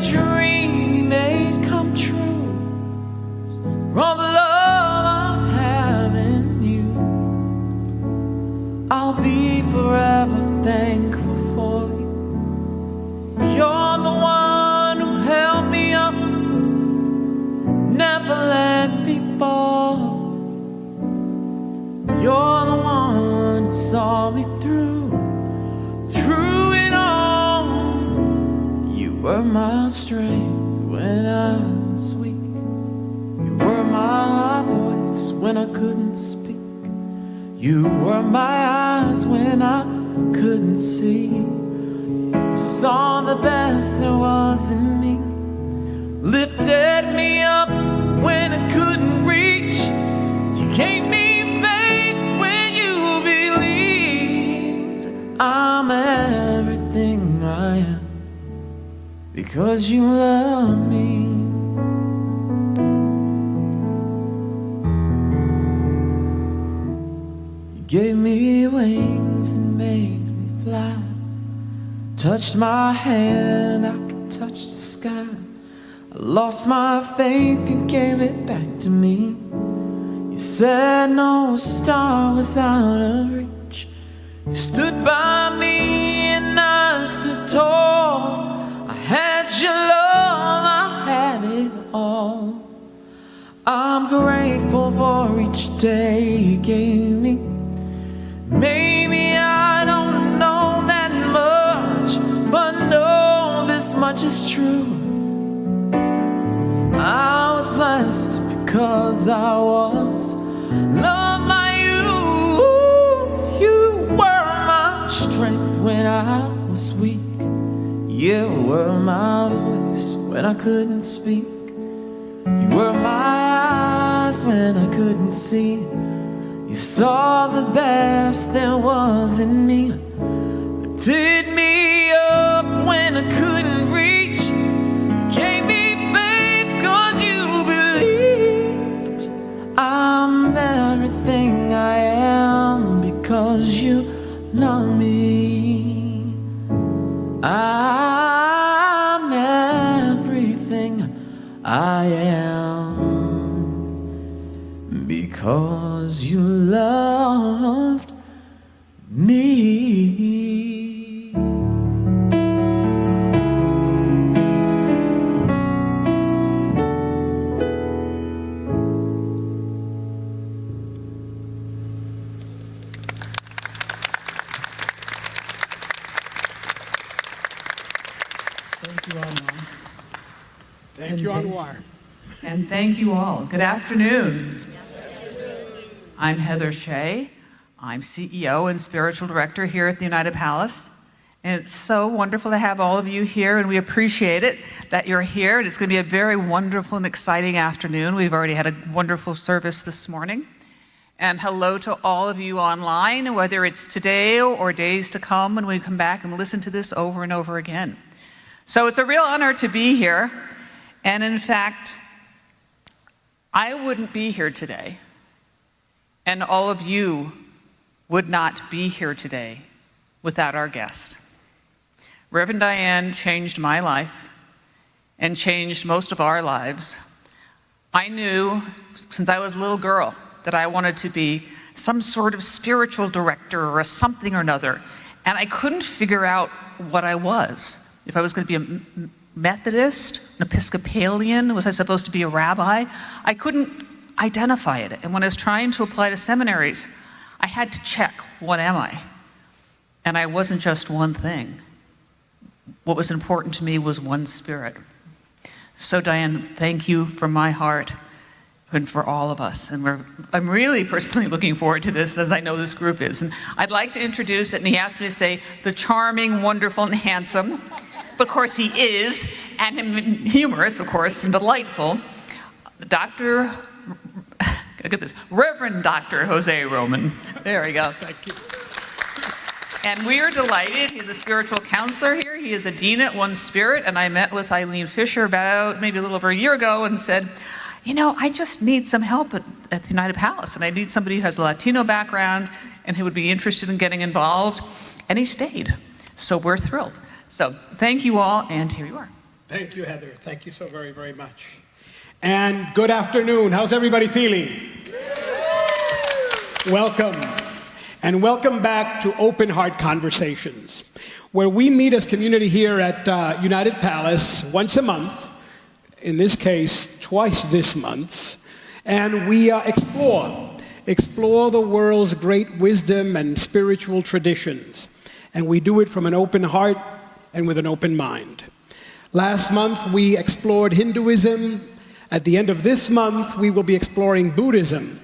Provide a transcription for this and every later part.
dream you made come true. For all the love I have in you, I'll be forever thankful for you. You're the one who held me up, never let me fall. You're the one who saw me through it all. You were my strength when I was weak. You were my voice when I couldn't speak. You were my eyes when I couldn't see. You saw the best there was in me, lifted me up when I couldn't reach. You gave me faith when you believed. I'm everything I am because you love me. You gave me wings and made me fly. Touched my hand, I could touch the sky. I lost my faith, you gave it back to me. You said no star was out of reach. You stood by me and I stood tall. I had your love, I had it all. I'm grateful for each day you gave me. Maybe I don't know that much, but know this much is true. I was blessed because I was loved by you. You were my strength when I was weak. You were my voice when I couldn't speak. You were my eyes when I couldn't see. You saw the best there was in me, lifted me up when I couldn't reach. You gave me faith 'cause you believed. I'm everything I am because you love me. I'm everything I am because you loved me. Thank you, Anwar. Thank you, Anwar. And thank you all. Good afternoon. I'm Heather Shea. I'm CEO and Spiritual Director here at the United Palace. And it's so wonderful to have all of you here, and we appreciate it that you're here. And it's going to be a very wonderful and exciting afternoon. We've already had a wonderful service this morning. And hello to all of you online, whether it's today or days to come when we come back and listen to this over and over again. So it's a real honor to be here. And in fact, I wouldn't be here today, and all of you would not be here today without our guest. Reverend Diane changed my life and changed most of our lives. I knew since I was a little girl that I wanted to be some sort of spiritual director or something or another, and I couldn't figure out what I was. If I was going to be a Methodist, an Episcopalian, was I supposed to be a rabbi? I couldn't identify it. And when I was trying to apply to seminaries, I had to check, what am I? And I wasn't just one thing. What was important to me was one spirit. So Diane, thank you from my heart and for all of us. And I'm really personally looking forward to this, as I know this group is. And I'd like to introduce it, and he asked me to say, the charming, wonderful, and handsome, but of course he is, and humorous, of course, and delightful, Reverend Dr. Jose Roman. There we go. Thank you. And we are delighted. He's a spiritual counselor here. He is a dean at One Spirit, and I met with Eileen Fisher about maybe a little over a year ago and said, you know, I just need some help at the United Palace, and I need somebody who has a Latino background and who would be interested in getting involved, and he stayed. So we're thrilled. So thank you all, and here you are. Thank you, Heather. Thank you so very, very much. And good afternoon. How's everybody feeling? Welcome. And welcome back to Open Heart Conversations, where we meet as community here at United Palace once a month, in this case, twice this month, and we explore the world's great wisdom and spiritual traditions. And we do it from an open heart and with an open mind. Last month, we explored Hinduism. At the end of this month, we will be exploring Buddhism.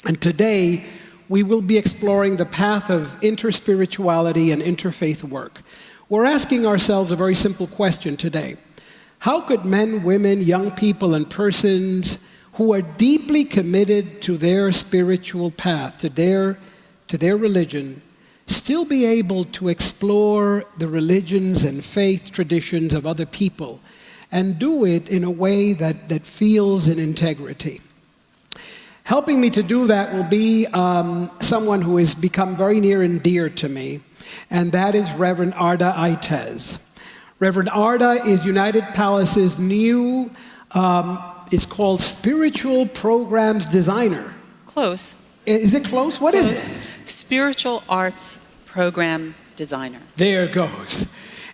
And today, we will be exploring the path of interspirituality and interfaith work. We're asking ourselves a very simple question today. How could men, women, young people, and persons who are deeply committed to their spiritual path, to their religion, still be able to explore the religions and faith traditions of other people and do it in a way that feels in integrity? Helping me to do that will be someone who has become very near and dear to me, and that is Reverend Arda Itez. Reverend Arda is United Palace's new, it's called Spiritual Programs Designer. Close. Is it close? What Close. is it? Spiritual Arts Program Designer. There it goes.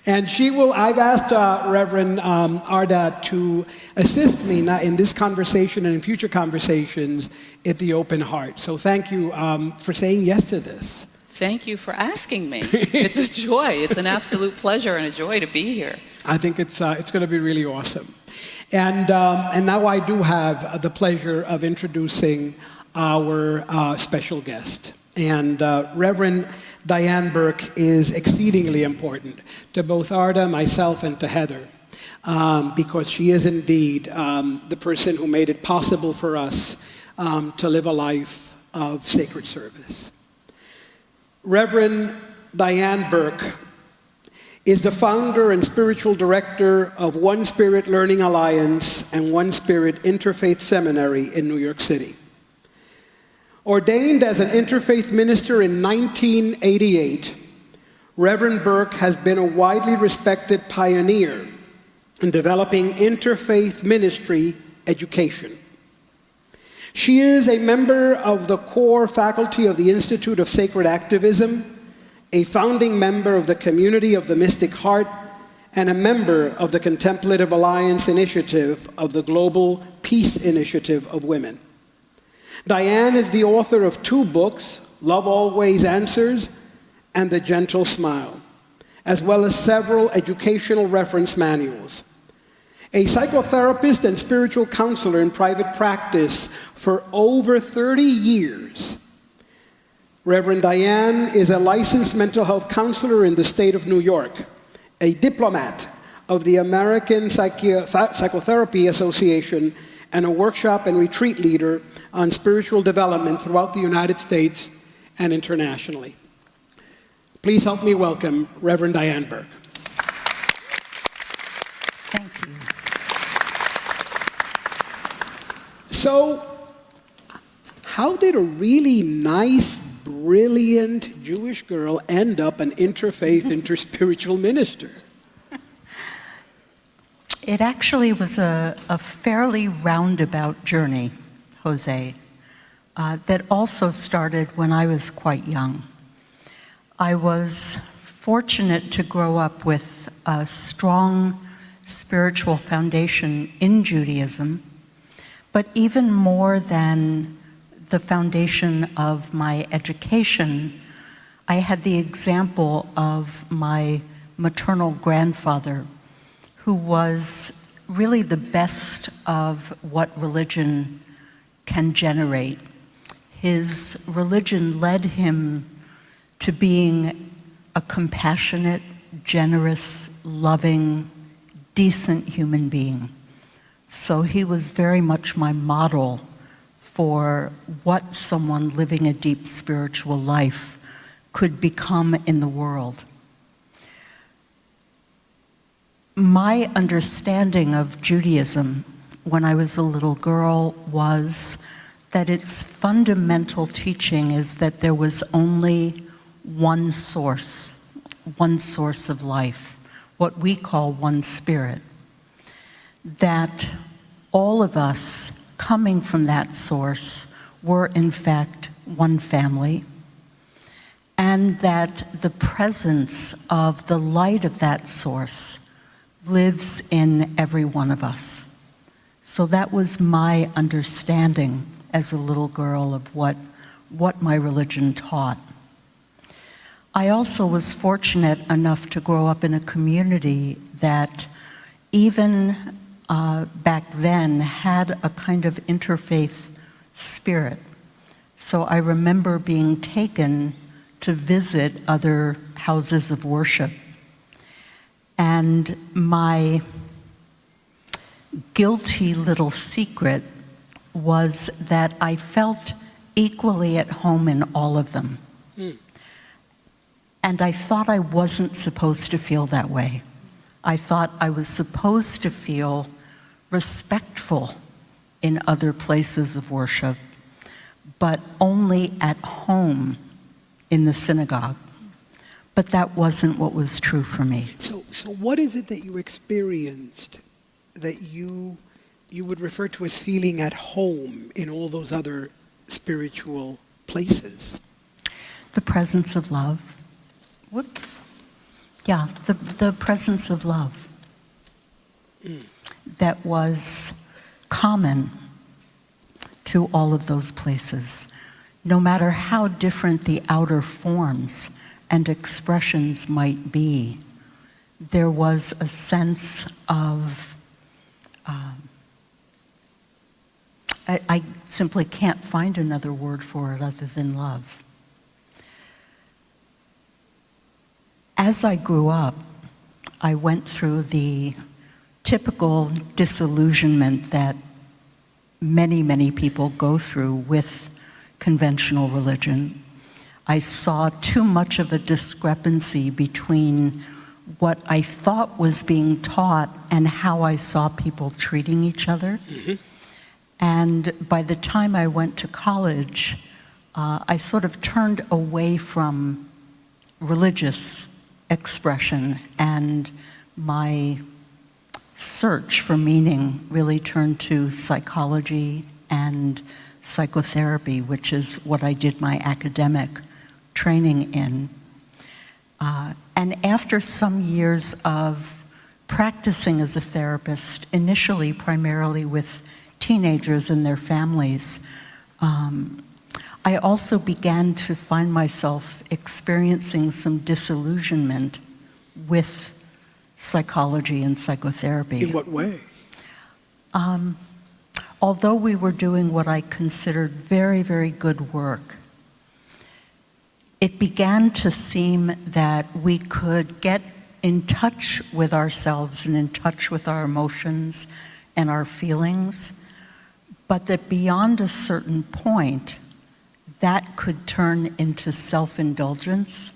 And I've asked Reverend Arda to assist me in this conversation and in future conversations at the Open Heart. So thank you for saying yes to this. Thank you for asking me. It's a joy. It's an absolute pleasure and a joy to be here. I think it's going to be really awesome. And now I do have the pleasure of introducing our special guest. And Reverend Diane Berke is exceedingly important to both Arda, myself, and to Heather, because she is indeed the person who made it possible for us to live a life of sacred service. Reverend Diane Berke is the founder and spiritual director of One Spirit Learning Alliance and One Spirit Interfaith Seminary in New York City. Ordained as an interfaith minister in 1988, Reverend Berke has been a widely respected pioneer in developing interfaith ministry education. She is a member of the core faculty of the Institute of Sacred Activism, a founding member of the Community of the Mystic Heart, and a member of the Contemplative Alliance Initiative of the Global Peace Initiative of Women. Diane is the author of 2 books, Love Always Answers and The Gentle Smile, as well as several educational reference manuals. A psychotherapist and spiritual counselor in private practice for over 30 years, Reverend Diane is a licensed mental health counselor in the state of New York, a diplomat of the American Psychotherapy Association, and a workshop and retreat leader on spiritual development throughout the United States and internationally. Please help me welcome Reverend Diane Berke. Thank you. So, how did a really nice, brilliant Jewish girl end up an interfaith, interspiritual minister? It actually was a fairly roundabout journey, Jose, that also started when I was quite young. I was fortunate to grow up with a strong spiritual foundation in Judaism, but even more than the foundation of my education, I had the example of my maternal grandfather, who was really the best of what religion can generate. His religion led him to being a compassionate, generous, loving, decent human being. So he was very much my model for what someone living a deep spiritual life could become in the world. My understanding of Judaism when I was a little girl was that its fundamental teaching is that there was only one source of life, what we call one spirit. that all of us coming from that source were in fact one family, and that the presence of the light of that source lives in every one of us. So that was my understanding as a little girl of what my religion taught. I also was fortunate enough to grow up in a community that even back then had a kind of interfaith spirit. So I remember being taken to visit other houses of worship. And my guilty little secret was that I felt equally at home in all of them. And I thought I wasn't supposed to feel that way. I thought I was supposed to feel respectful in other places of worship, but only at home in the synagogue. But that wasn't what was true for me. So what is it that you experienced that you would refer to as feeling at home in all those other spiritual places? The presence of love. Yeah, the presence of love that was common to all of those places. No matter how different the outer forms and expressions might be, there was a sense of, I simply can't find another word for it other than love. As I grew up, I went through the typical disillusionment that many, many people go through with conventional religion. I saw too much of a discrepancy between what I thought was being taught and how I saw people treating each other. Mm-hmm. And by the time I went to college, I sort of turned away from religious expression, and my search for meaning really turned to psychology and psychotherapy, which is what I did my academic training in. And after some years of practicing as a therapist, initially primarily with teenagers and their families, I also began to find myself experiencing some disillusionment with psychology and psychotherapy. In what way? Although we were doing what I considered very, very good work, it began to seem that we could get in touch with ourselves and in touch with our emotions and our feelings, but that beyond a certain point, that could turn into self-indulgence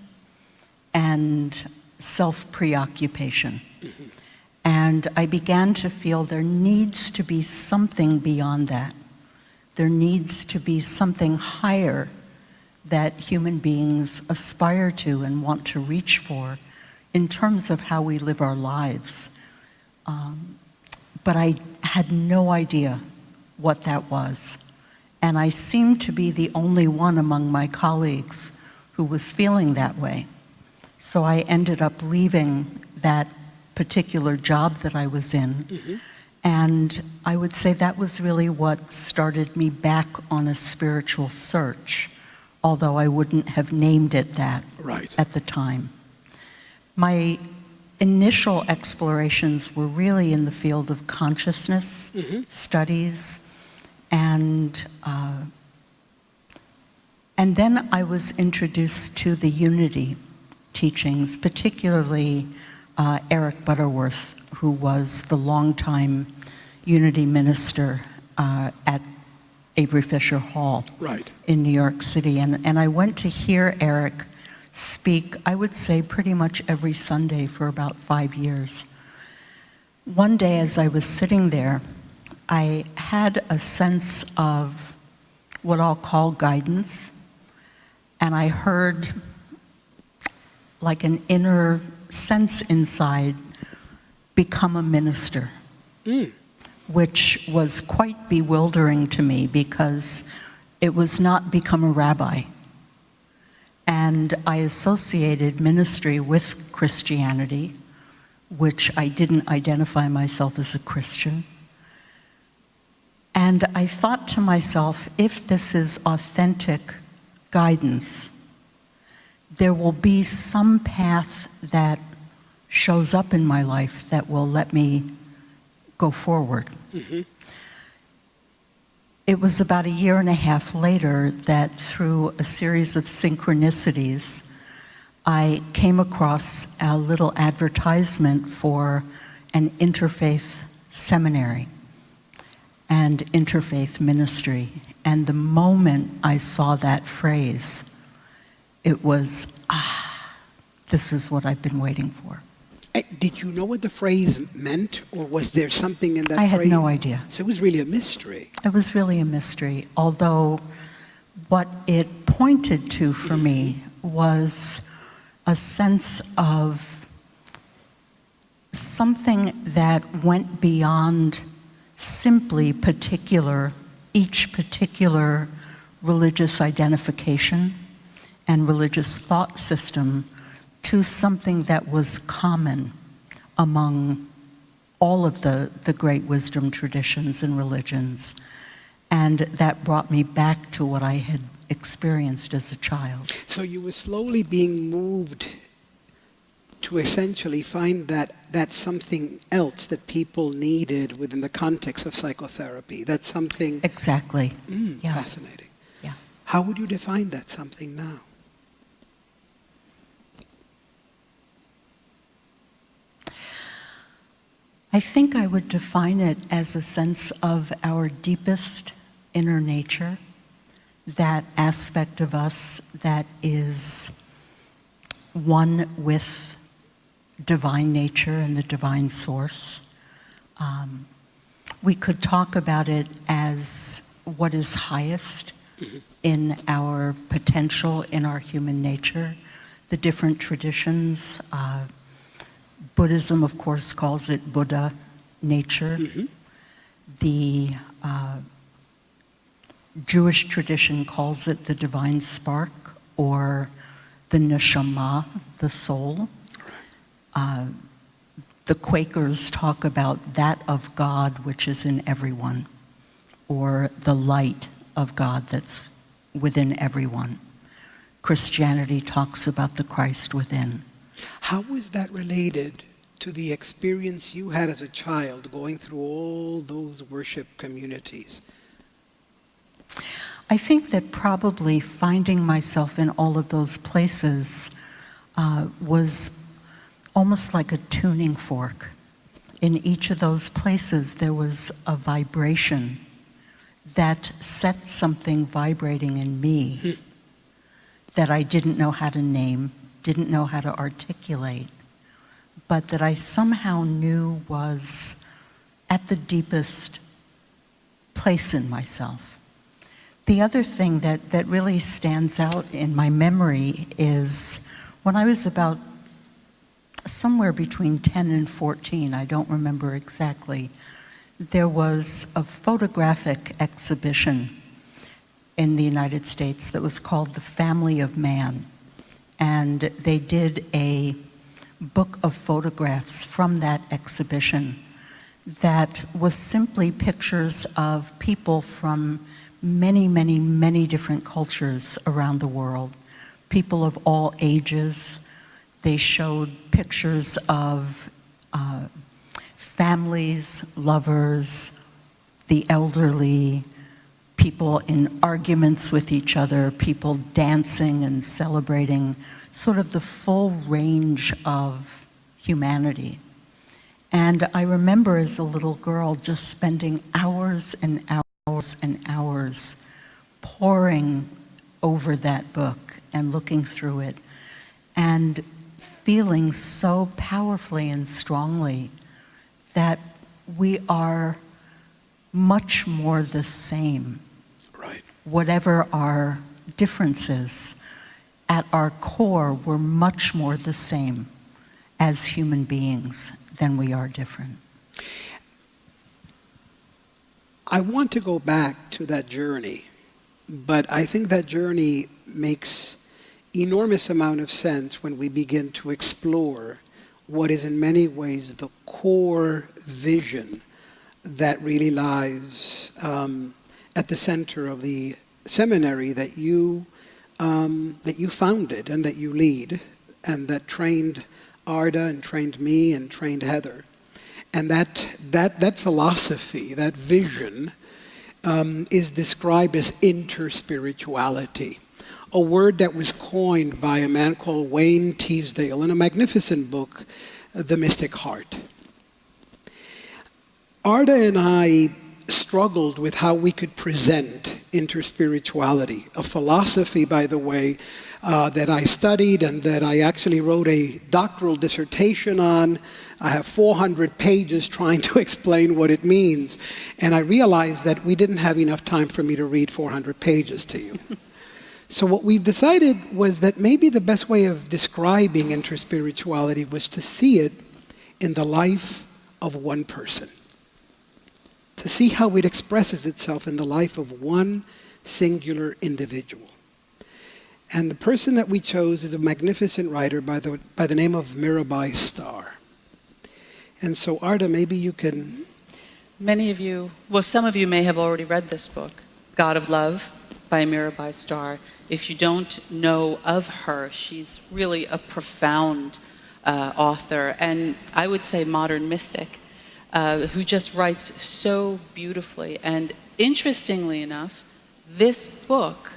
and self-preoccupation. Mm-hmm. And I began to feel there needs to be something beyond that. There needs to be something higher that human beings aspire to and want to reach for in terms of how we live our lives. But I had no idea what that was. And I seemed to be the only one among my colleagues who was feeling that way. So I ended up leaving that particular job that I was in. Mm-hmm. And I would say that was really what started me back on a spiritual search, although I wouldn't have named it that at the time. My initial explorations were really in the field of consciousness studies, and then I was introduced to the unity teachings, particularly Eric Butterworth, who was the longtime unity minister at Avery Fisher Hall in New York City. And I went to hear Eric speak, I would say pretty much every Sunday for about 5 years. One day as I was sitting there, I had a sense of what I'll call guidance, and I heard like an inner sense inside, become a minister. which was quite bewildering to me because it was not become a rabbi. And I associated ministry with Christianity, which I didn't identify myself as a Christian. And I thought to myself, if this is authentic guidance, there will be some path that shows up in my life that will let me go forward. Mm-hmm. It was about a year and a half later that through a series of synchronicities, I came across a little advertisement for an interfaith seminary and interfaith ministry. And the moment I saw that phrase, it was, this is what I've been waiting for. Did you know what the phrase meant, or was there something in that phrase? I had no idea. So it was really a mystery. It was really a mystery, although what it pointed to for me was a sense of something that went beyond simply each particular religious identification and religious thought system, to something that was common among all of the great wisdom traditions and religions. And that brought me back to what I had experienced as a child. So you were slowly being moved to essentially find that something else that people needed within the context of psychotherapy. That's something... Exactly. Yeah. Fascinating. Yeah. How would you define that something now? I think I would define it as a sense of our deepest inner nature, that aspect of us that is one with divine nature and the divine source. We could talk about it as what is highest in our potential, in our human nature. The different traditions, Buddhism, of course, calls it Buddha nature. Mm-hmm. The Jewish tradition calls it the divine spark, or the neshama, the soul. The Quakers talk about that of God which is in everyone, or the light of God that's within everyone. Christianity talks about the Christ within. How was that related to the experience you had as a child going through all those worship communities? I think that probably finding myself in all of those places was almost like a tuning fork. In each of those places, there was a vibration that set something vibrating in me that I didn't know how to name, didn't know how to articulate, but that I somehow knew was at the deepest place in myself. The other thing that really stands out in my memory is when I was about somewhere between 10 and 14, I don't remember exactly, there was a photographic exhibition in the United States that was called The Family of Man. And they did a book of photographs from that exhibition that was simply pictures of people from many, many, many different cultures around the world, people of all ages. They showed pictures of families, lovers, the elderly, people in arguments with each other, people dancing and celebrating, sort of the full range of humanity. And I remember as a little girl just spending hours and hours and hours poring over that book and looking through it and feeling so powerfully and strongly that we are much more the same. Right. Whatever our differences, at our core, we're much more the same as human beings than we are different. I want to go back to that journey, but I think that journey makes enormous amount of sense when we begin to explore what is in many ways the core vision that really lies at the center of the seminary that you founded and that you lead, and that trained Arda and trained me and trained Heather. And that philosophy, that vision, is described as interspirituality, a word that was coined by a man called Wayne Teasdale in a magnificent book, The Mystic Heart. Arda and I struggled with how we could present interspirituality, a philosophy, by the way, that I studied and that I actually wrote a doctoral dissertation on. I have 400 pages trying to explain what it means. And I realized that we didn't have enough time for me to read 400 pages to you. So what we've decided was that maybe the best way of describing interspirituality was to see it in the life of one person, to see how it expresses itself in the life of one singular individual. And the person that we chose is a magnificent writer by the name of Mirabai Starr. And so, Arda, maybe you can... Some of you may have already read this book, God of Love by Mirabai Starr. If you don't know of her, she's really a profound author, and I would say modern mystic, who just writes so beautifully. And interestingly enough, this book,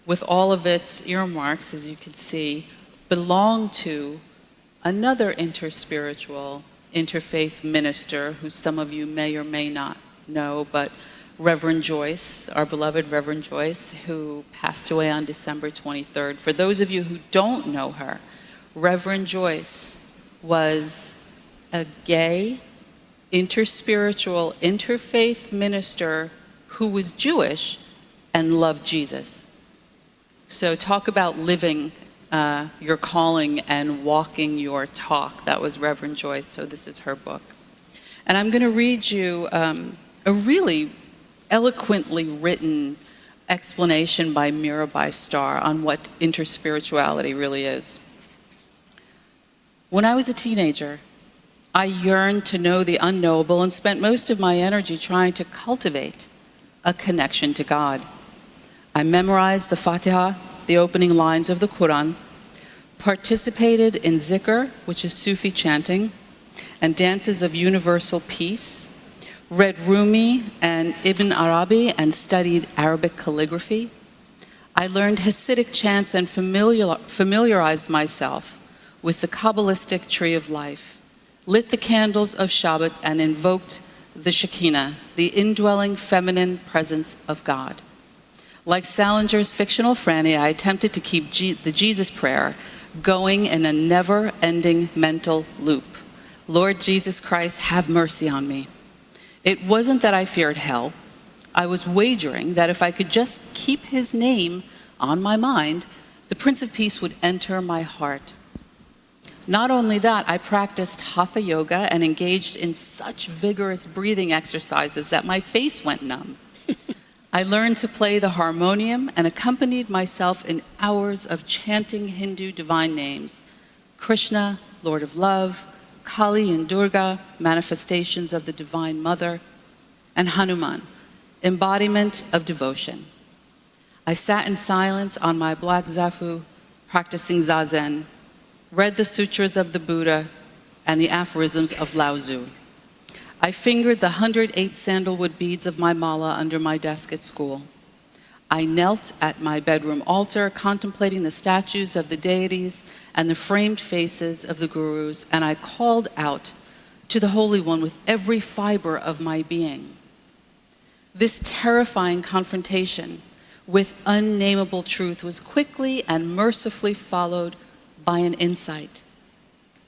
with all of its earmarks, as you can see, belonged to another interspiritual, interfaith minister, who some of you may or may not know, but Reverend Joyce, our beloved Reverend Joyce, who passed away on December 23rd. For those of you who don't know her, Reverend Joyce was a gay, interspiritual, interfaith minister who was Jewish and loved Jesus. So talk about living your calling and walking your talk. That was Reverend Joyce, so this is her book. And I'm going to read you a really eloquently written explanation by Mirabai Starr on what interspirituality really is. When I was a teenager, I yearned to know the unknowable and spent most of my energy trying to cultivate a connection to God. I memorized the Fatiha, the opening lines of the Quran, participated in zikr, which is Sufi chanting, and dances of universal peace, read Rumi and Ibn Arabi and studied Arabic calligraphy. I learned Hasidic chants and familiarized myself with the Kabbalistic tree of life, lit the candles of Shabbat, and invoked the Shekinah, the indwelling feminine presence of God. Like Salinger's fictional Franny, I attempted to keep the Jesus prayer going in a never-ending mental loop. Lord Jesus Christ, have mercy on me. It wasn't that I feared hell. I was wagering that if I could just keep his name on my mind, the Prince of Peace would enter my heart. Not only that, I practiced hatha yoga and engaged in such vigorous breathing exercises that my face went numb. I learned to play the harmonium and accompanied myself in hours of chanting Hindu divine names: Krishna, Lord of Love, Kali and Durga, manifestations of the Divine Mother, and Hanuman, embodiment of devotion. I sat in silence on my black zafu, practicing zazen, read the sutras of the Buddha and the aphorisms of Lao Tzu. I fingered the 108 sandalwood beads of my mala under my desk at school. I knelt at my bedroom altar, contemplating the statues of the deities and the framed faces of the gurus, and I called out to the Holy One with every fiber of my being. This terrifying confrontation with unnameable truth was quickly and mercifully followed by an insight.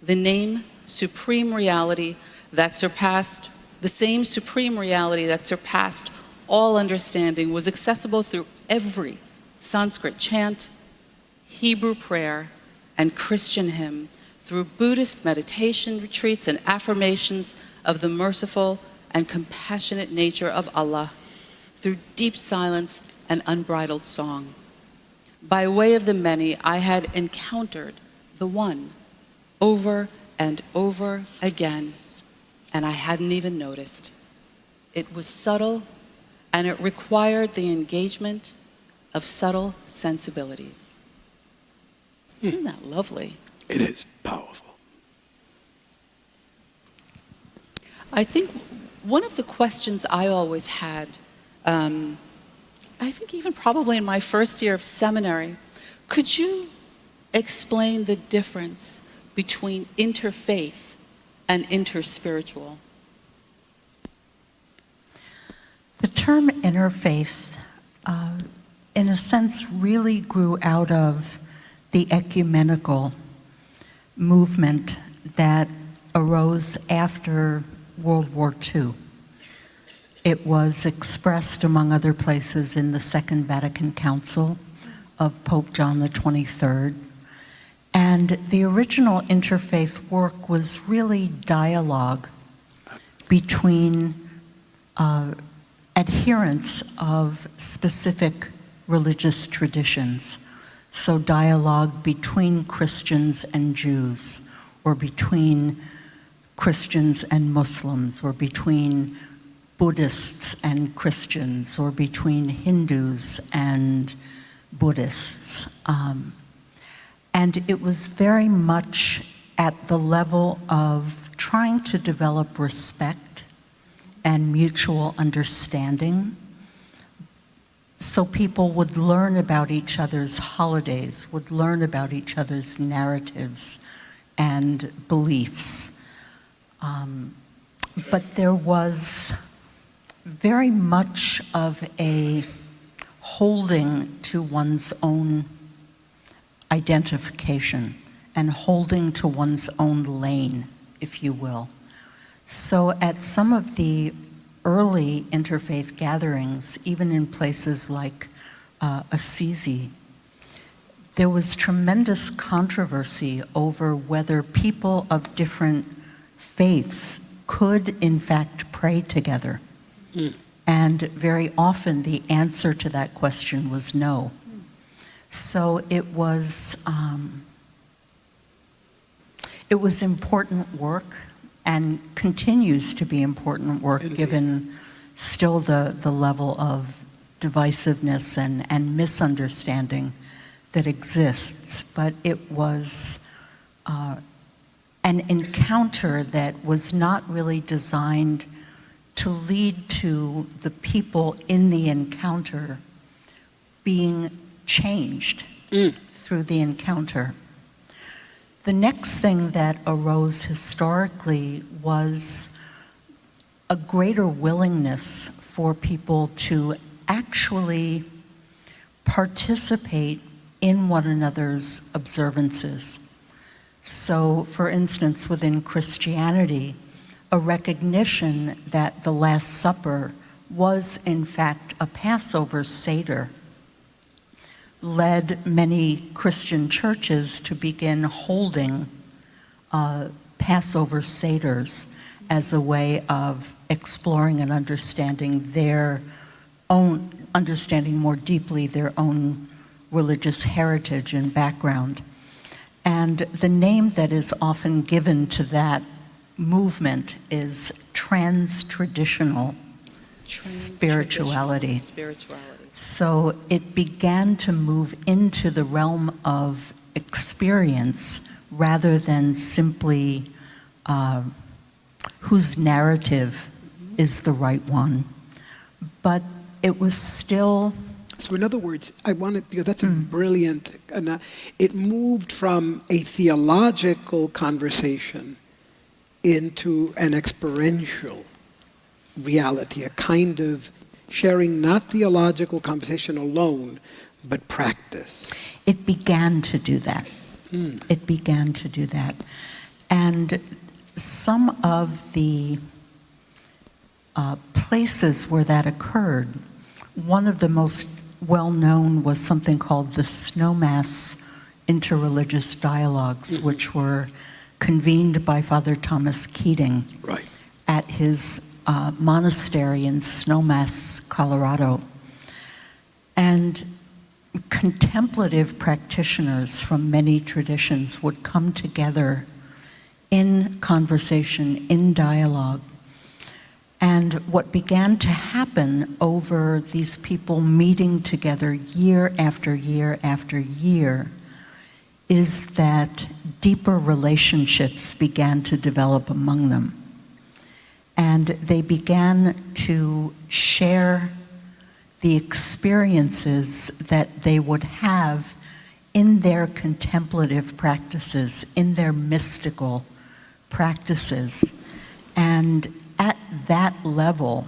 The name, supreme reality that surpassed, the same supreme reality that surpassed all understanding, was accessible through every Sanskrit chant, Hebrew prayer, and Christian hymn, through Buddhist meditation retreats and affirmations of the merciful and compassionate nature of Allah through deep silence and unbridled song. By way of the many, I had encountered the one over and over again, and I hadn't even noticed. It was subtle, and it required the engagement of subtle sensibilities. Isn't that lovely? It is powerful. I think one of the questions I always had, I think even probably in my first year of seminary, could you explain the difference between interfaith and interspiritual? The term interfaith, in a sense, really grew out of the ecumenical movement that arose after World War II. It was expressed, among other places, in the Second Vatican Council of Pope John the 23rd. And the original interfaith work was really dialogue between adherents of specific religious traditions. So dialogue between Christians and Jews, or between Christians and Muslims, or between Buddhists and Christians, or between Hindus and Buddhists. And it was very much at the level of trying to develop respect and mutual understanding, so people would learn about each other's holidays, would learn about each other's narratives and beliefs. But there was very much of a holding to one's own identification and holding to one's own lane, if you will. So at some of the early interfaith gatherings, even in places like Assisi, there was tremendous controversy over whether people of different faiths could in fact pray together. And very often the answer to that question was no. So it was important work, and continues to be important work. Indeed. Given still the level of divisiveness and misunderstanding that exists. But it was an encounter that was not really designed to lead to the people in the encounter being changed through the encounter. The next thing that arose historically was a greater willingness for people to actually participate in one another's observances. So, for instance, within Christianity, a recognition that the Last Supper was in fact a Passover Seder led many Christian churches to begin holding Passover Seders as a way of exploring and understanding more deeply their own religious heritage and background. And the name that is often given to that movement is trans-traditional spirituality. So it began to move into the realm of experience rather than simply whose narrative is the right one. But it was still... So in other words, because that's a brilliant, it moved from a theological conversation into an experiential reality, a kind of sharing not theological conversation alone, but practice. It began to do that. It began to do that. And some of the places where that occurred, one of the most well-known was something called the Snowmass Interreligious Dialogues, which were convened by Father Thomas Keating at his monastery in Snowmass, Colorado. And contemplative practitioners from many traditions would come together in conversation, in dialogue. And what began to happen over these people meeting together year after year after year is that deeper relationships began to develop among them. And they began to share the experiences that they would have in their contemplative practices, in their mystical practices. And at that level,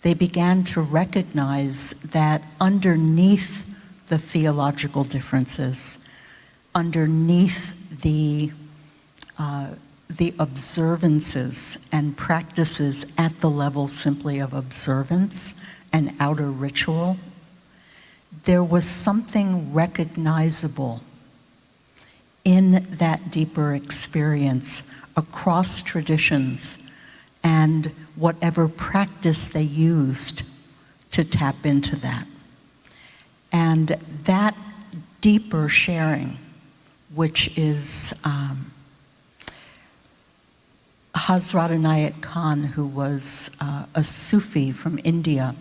they began to recognize that underneath the theological differences, underneath the observances and practices at the level simply of observance and outer ritual, there was something recognizable in that deeper experience across traditions and whatever practice they used to tap into that. And that deeper sharing, which is Hazrat Inayat Khan, who was a Sufi from India,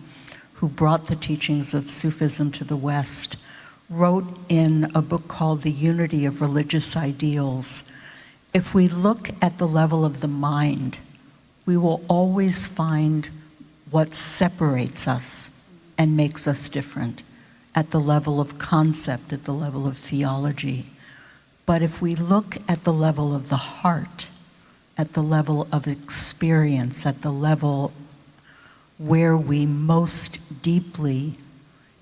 who brought the teachings of Sufism to the West, wrote in a book called The Unity of Religious Ideals, if we look at the level of the mind, we will always find what separates us and makes us different at the level of concept, at the level of theology. But if we look at the level of the heart, at the level of experience, at the level where we most deeply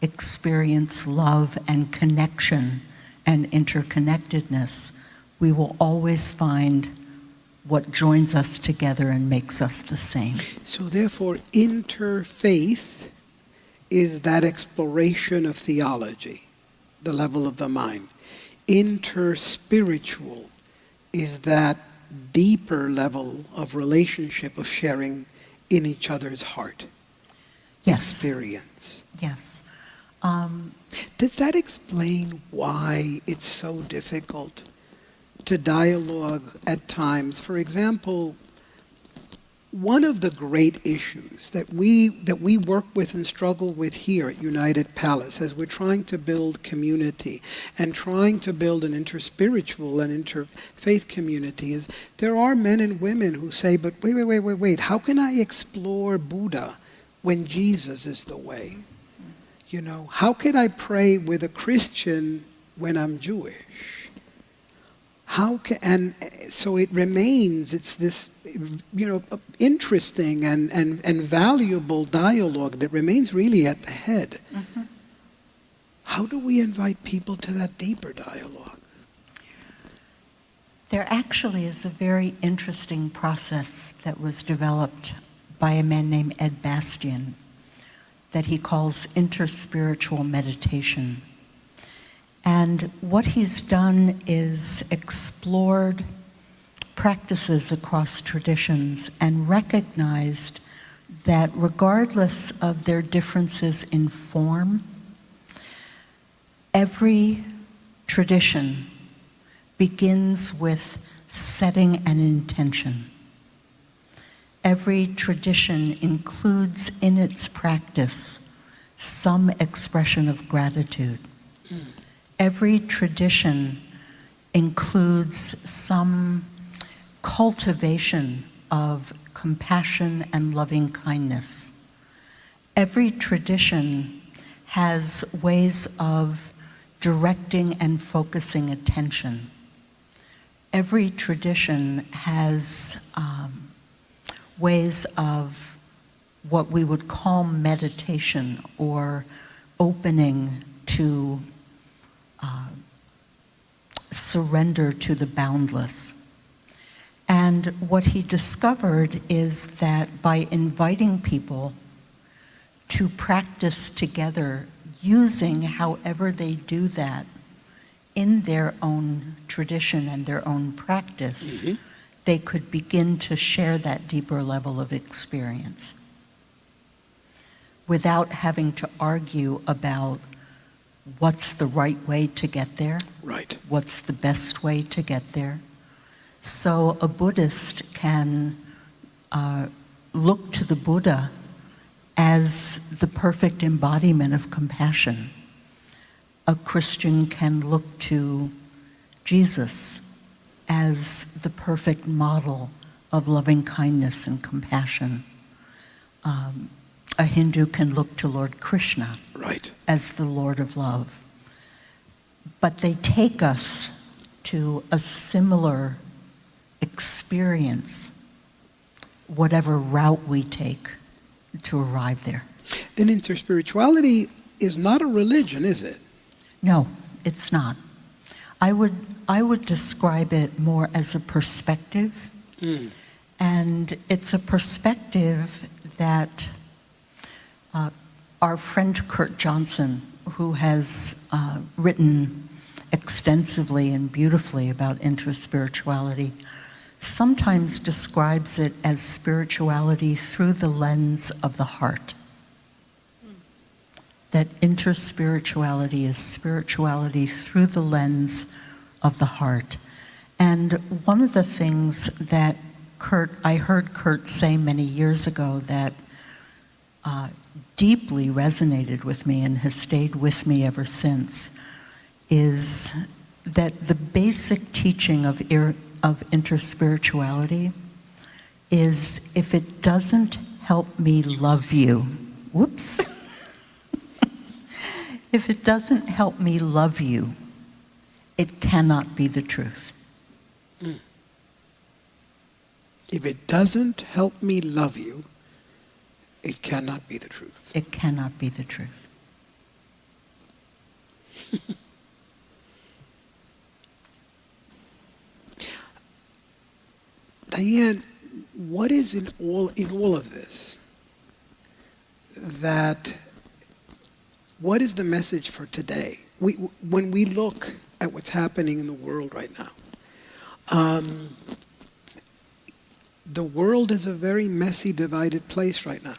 experience love and connection and interconnectedness, we will always find what joins us together and makes us the same. So therefore, interfaith is that exploration of theology, the level of the mind. Interspiritual is that deeper level of relationship, of sharing in each other's heart. Yes. Experience. Yes. Does that explain why it's so difficult to dialogue at times? For example, one of the great issues that we work with and struggle with here at United Palace as we're trying to build community and trying to build an interspiritual and interfaith community is there are men and women who say, but wait, how can I explore Buddha when Jesus is the way? You know, how can I pray with a Christian when I'm Jewish? And so it remains, it's this, interesting and valuable dialogue that remains really at the head. Mm-hmm. How do we invite people to that deeper dialogue? There actually is a very interesting process that was developed by a man named Ed Bastian that he calls interspiritual meditation. And what he's done is explored practices across traditions and recognized that regardless of their differences in form, every tradition begins with setting an intention. Every tradition includes in its practice some expression of gratitude. Every tradition includes some cultivation of compassion and loving kindness. Every tradition has ways of directing and focusing attention. Every tradition has ways of what we would call meditation or opening to surrender to the boundless. And what he discovered is that by inviting people to practice together, using however they do that in their own tradition and their own practice, they could begin to share that deeper level of experience without having to argue about what's the right way to get there, Right. what's the best way to get there. So a Buddhist can look to the Buddha as the perfect embodiment of compassion. A Christian can look to Jesus as the perfect model of loving kindness and compassion. A Hindu can look to Lord Krishna Right. as the Lord of love. But they take us to a similar experience, whatever route we take to arrive there. Then interspirituality is not a religion, is it? No, it's not. I would describe it more as a perspective. And it's a perspective that our friend Kurt Johnson, who has written extensively and beautifully about interspirituality, sometimes describes it as spirituality through the lens of the heart. That interspirituality is spirituality through the lens of the heart. And one of the things that I heard Kurt say many years ago that deeply resonated with me and has stayed with me ever since is that the basic teaching of interspirituality is if it doesn't help me love you, whoops. If it doesn't help me love you, it cannot be the truth. If it doesn't help me love you, it cannot be the truth. It cannot be the truth. Diane, what is in all of this what is the message for today? When we look at what's happening in the world right now, the world is a very messy, divided place right now.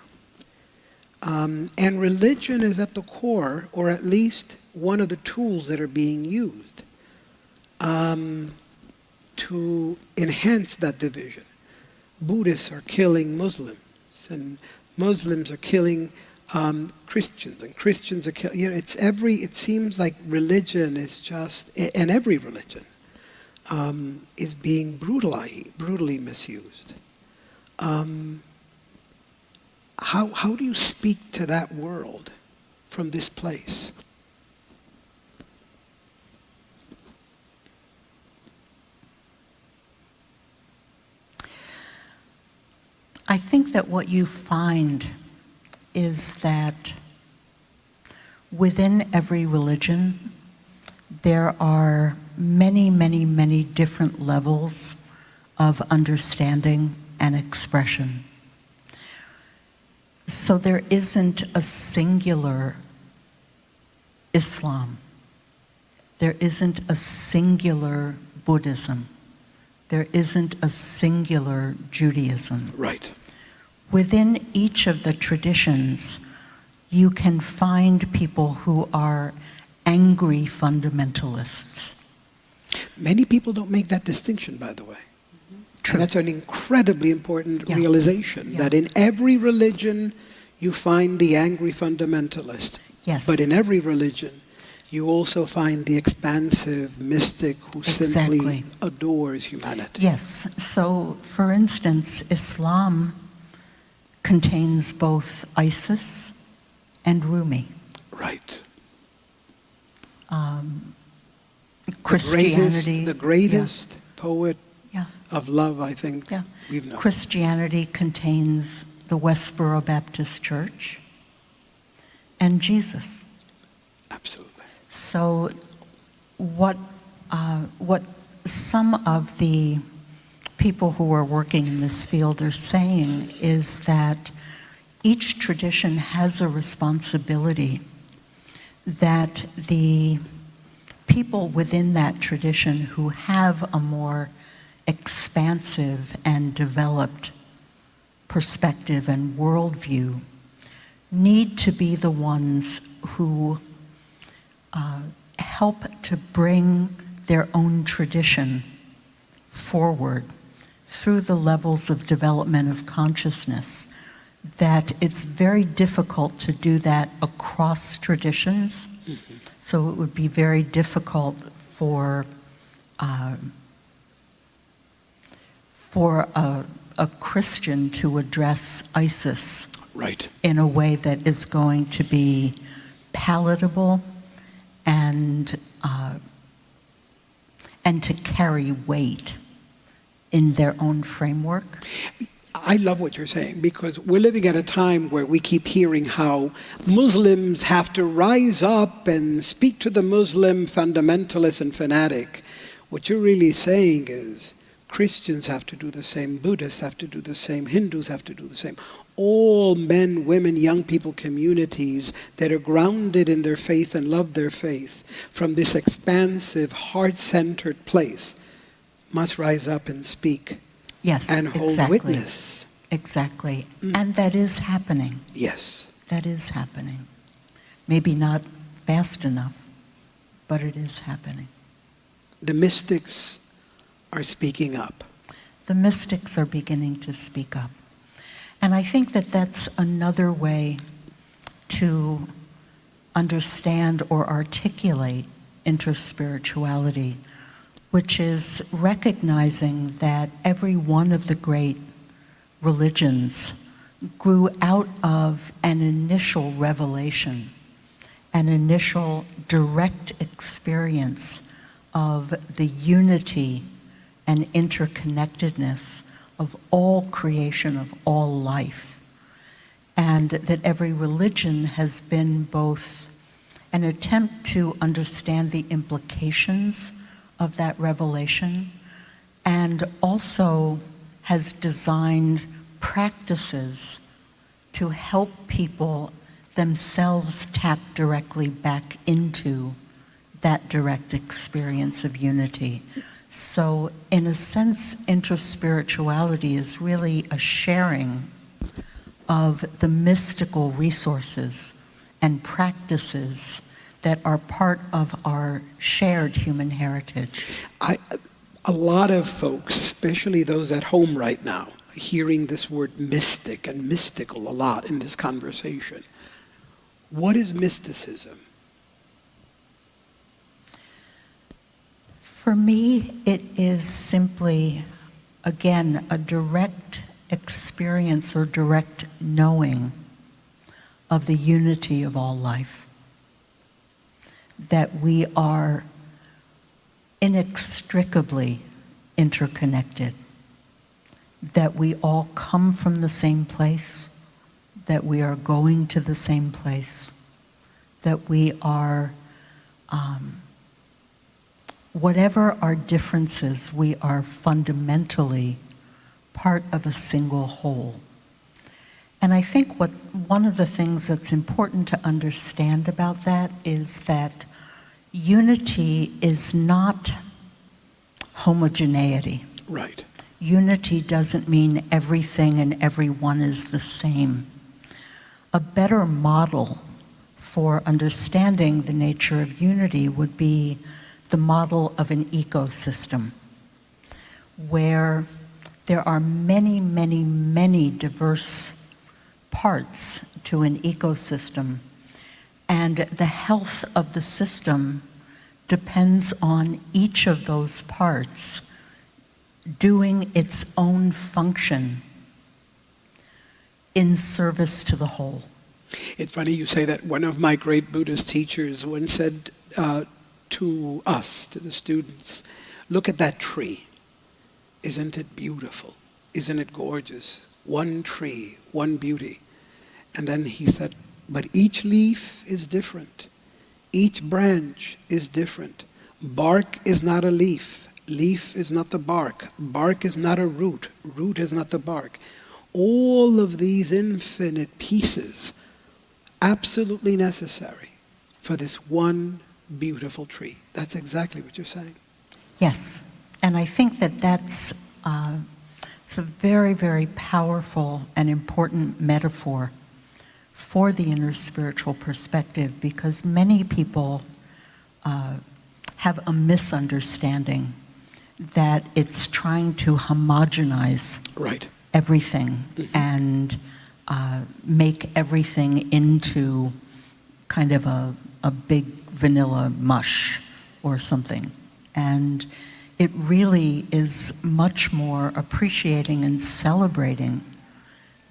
And religion is at the core, or at least one of the tools that are being used to enhance that division. Buddhists are killing Muslims, and Muslims are killing Christians, and Christians are killing. It seems like religion is just, and every religion is being brutally misused. How do you speak to that world from this place? I think that what you find is that within every religion, there are many, many, many different levels of understanding and expression. So there isn't a singular Islam. There isn't a singular Buddhism. There isn't a singular Judaism. Right. Within each of the traditions, you can find people who are angry fundamentalists. Many people don't make that distinction, by the way. And that's an incredibly important realization, that in every religion you find the angry fundamentalist. Yes. But in every religion you also find the expansive mystic who simply adores humanity. Yes. So, for instance, Islam contains both Isis and Rumi. Right. Christianity. The greatest poet of love, I think, we've known. Christianity contains the Westboro Baptist Church and Jesus. Absolutely. So what some of the people who are working in this field are saying is that each tradition has a responsibility that the people within that tradition who have a more expansive and developed perspective and worldview need to be the ones who help to bring their own tradition forward through the levels of development of consciousness, that it's very difficult to do that across traditions. Mm-hmm. So it would be very difficult for a Christian to address ISIS right. in a way that is going to be palatable and to carry weight in their own framework. I love what you're saying, because we're living at a time where we keep hearing how Muslims have to rise up and speak to the Muslim fundamentalist and fanatic. What you're really saying is Christians have to do the same, Buddhists have to do the same, Hindus have to do the same. All men, women, young people, communities that are grounded in their faith and love their faith from this expansive, heart-centered place must rise up and speak. Yes, and hold exactly. witness. Exactly. And that is happening. Yes. That is happening. Maybe not fast enough, but it is happening. The mystics are speaking up. The mystics are beginning to speak up. And I think that that's another way to understand or articulate interspirituality, which is recognizing that every one of the great religions grew out of an initial revelation, an initial direct experience of the unity and interconnectedness of all creation, of all life. And that every religion has been both an attempt to understand the implications of that revelation, and also has designed practices to help people themselves tap directly back into that direct experience of unity. So in a sense, interspirituality is really a sharing of the mystical resources and practices that are part of our shared human heritage. A lot of folks, especially those at home right now, are hearing this word mystic and mystical a lot in this conversation. What is mysticism? For me, it is simply, again, a direct experience or direct knowing of the unity of all life. That we are inextricably interconnected. That we all come from the same place. That we are going to the same place. That we are whatever our differences, we are fundamentally part of a single whole. And I think one of the things that's important to understand about that is that unity is not homogeneity. Right. Unity doesn't mean everything and everyone is the same. A better model for understanding the nature of unity would be the model of an ecosystem, where there are many, many, many diverse parts to an ecosystem, and the health of the system depends on each of those parts doing its own function in service to the whole. It's funny you say that. One of my great Buddhist teachers once said to us, to the students, look at that tree. Isn't it beautiful? Isn't it gorgeous? One tree, one beauty. And then he said, but each leaf is different. Each branch is different. Bark is not a leaf. Leaf is not the bark. Bark is not a root. Root is not the bark. All of these infinite pieces, absolutely necessary for this one beautiful tree. That's exactly what you're saying. Yes. And I think that that's it's a very, very powerful and important metaphor for the interspiritual perspective, because many people have a misunderstanding that it's trying to homogenize Right. everything and make everything into kind of a big vanilla mush or something. And it really is much more appreciating and celebrating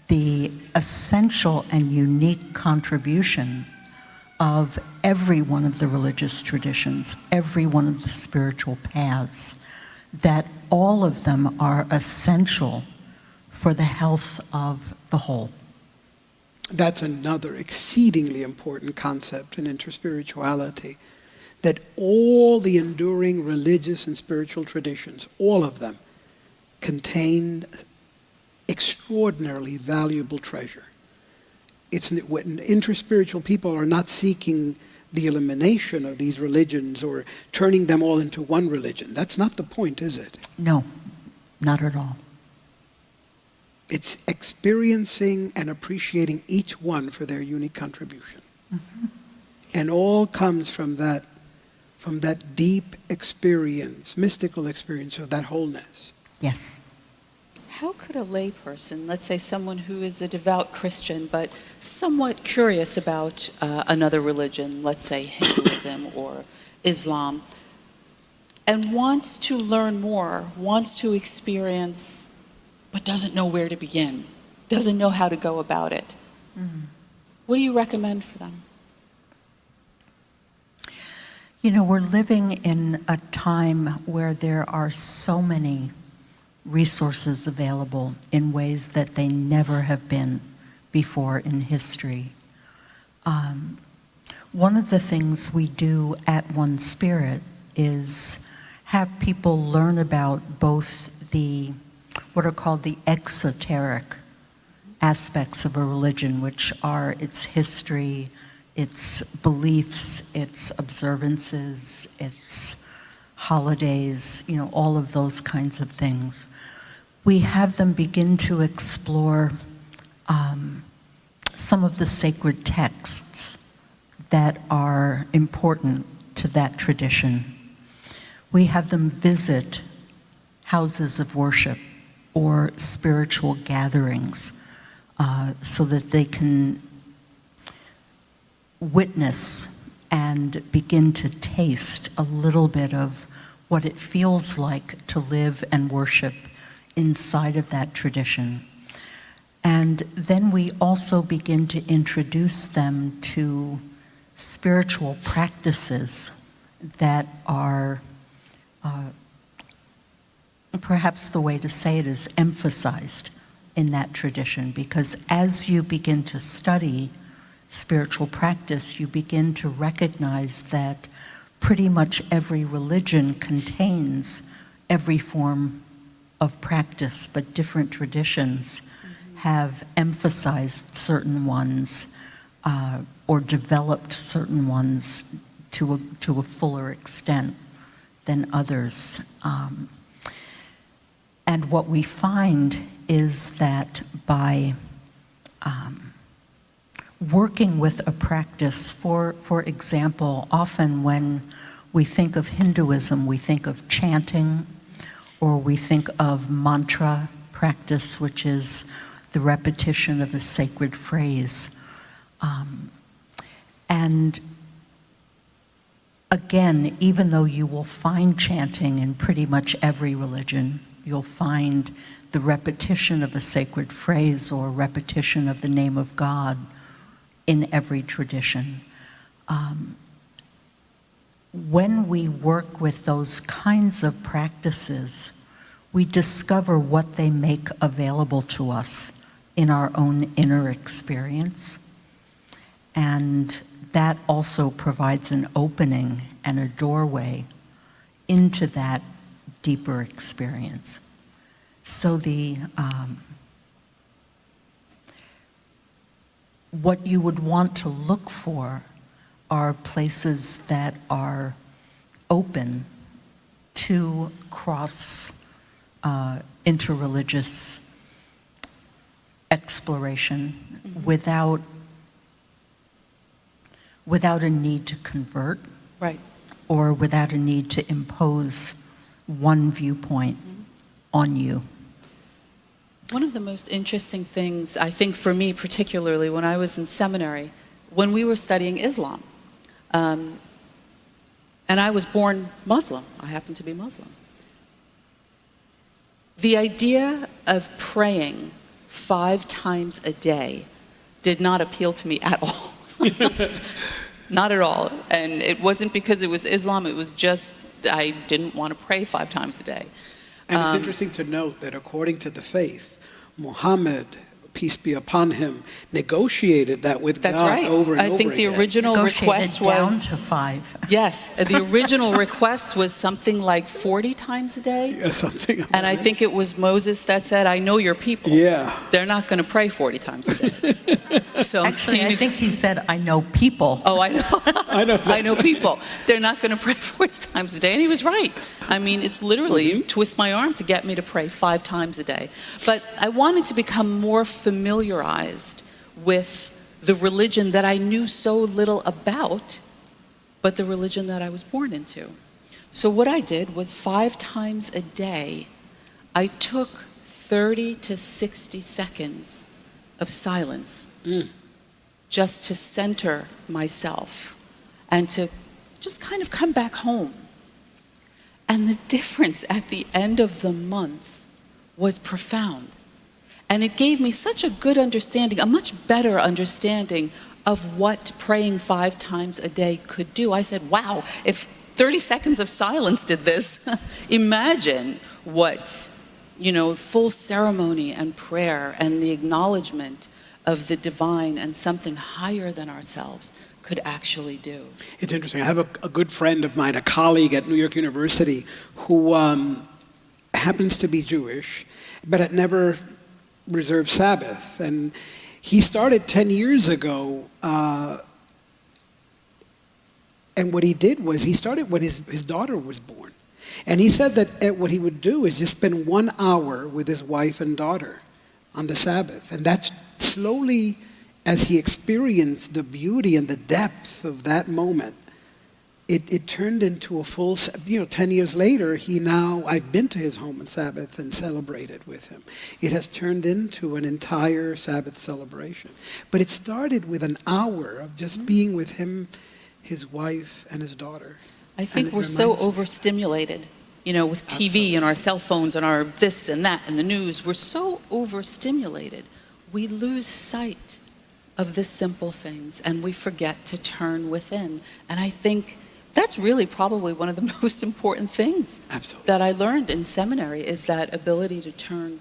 the essential and unique contribution of every one of the religious traditions, every one of the spiritual paths, that all of them are essential for the health of the whole. That's another exceedingly important concept in interspirituality, that all the enduring religious and spiritual traditions, all of them, contain extraordinarily valuable treasure. It's when interspiritual people are not seeking the elimination of these religions or turning them all into one religion. That's not the point, is it? No, not at all. It's experiencing and appreciating each one for their unique contribution. Mm-hmm. And all comes from that deep experience, mystical experience of that wholeness. Yes. How could a layperson, let's say someone who is a devout Christian but somewhat curious about another religion, let's say Hinduism or Islam, and wants to learn more, wants to experience, but doesn't know where to begin, doesn't know how to go about it, what do you recommend for them? You know, we're living in a time where there are so many resources available in ways that they never have been before in history. One of the things we do at One Spirit is have people learn about both the, what are called the exoteric aspects of a religion, which are its history, its beliefs, its observances, its holidays, you know, all of those kinds of things. We have them begin to explore some of the sacred texts that are important to that tradition. We have them visit houses of worship or spiritual gatherings so that they can witness and begin to taste a little bit of what it feels like to live and worship inside of that tradition. And then we also begin to introduce them to spiritual practices that are, perhaps the way to say it is emphasized in that tradition, because as you begin to study spiritual practice, you begin to recognize that pretty much every religion contains every form of practice, but different traditions have emphasized certain ones or developed certain ones to a fuller extent than others. And what we find is that by working with a practice, for example, often when we think of Hinduism, we think of chanting, or we think of mantra practice, which is the repetition of a sacred phrase. And again, even though you will find chanting in pretty much every religion, you'll find the repetition of a sacred phrase or repetition of the name of God in every tradition. When we work with those kinds of practices, we discover what they make available to us in our own inner experience. And that also provides an opening and a doorway into that deeper experience. So what you would want to look for are places that are open to cross interreligious exploration without a need to convert, Right. or without a need to impose one viewpoint on you. One of the most interesting things, I think for me particularly, when I was in seminary, when we were studying Islam, and I was born Muslim, I happen to be Muslim. The idea of praying 5 times a day did not appeal to me at all. Not at all. And it wasn't because it was Islam, it was just I didn't want to pray 5 times a day. And it's interesting to note that according to the faith, Muhammad, peace be upon him, negotiated that with That's God right. over and over I think the again. original request Down was to 5. yes, the original request was something like 40 times a day. Yeah, something. And I think it was Moses that said, "I know your people. Yeah. They're not going to pray 40 times a day." So Actually, I think he said, I know people. oh, I know. I know. I know people. They're not going to pray 40 times a day. And he was right. I mean, it's literally twist my arm to get me to pray 5 times a day. But I wanted to become more familiarized with the religion that I knew so little about, but the religion that I was born into. So what I did was 5 times a day, I took 30 to 60 seconds of silence just to center myself and to just kind of come back home. And the difference at the end of the month was profound. And it gave me such a good understanding, a much better understanding of what praying 5 times a day could do. I said, wow, if 30 seconds of silence did this, imagine what, full ceremony and prayer and the acknowledgement of the divine and something higher than ourselves could actually do. It's interesting. I have a good friend of mine, a colleague at New York University, who happens to be Jewish, but had never reserved Sabbath. And he started 10 years ago, and what he did was he started when his daughter was born. And he said that what he would do is just spend 1 hour with his wife and daughter on the Sabbath. And that's slowly, as he experienced the beauty and the depth of that moment, it turned into a full, 10 years later, I've been to his home on Sabbath and celebrated with him. It has turned into an entire Sabbath celebration. But it started with an hour of just being with him, his wife, and his daughter. I think we're so overstimulated, with TV and our cell phones and our this and that and the news. We're so overstimulated. We lose sight of the simple things and we forget to turn within. And I think that's really probably one of the most important things that I learned in seminary is that ability to turn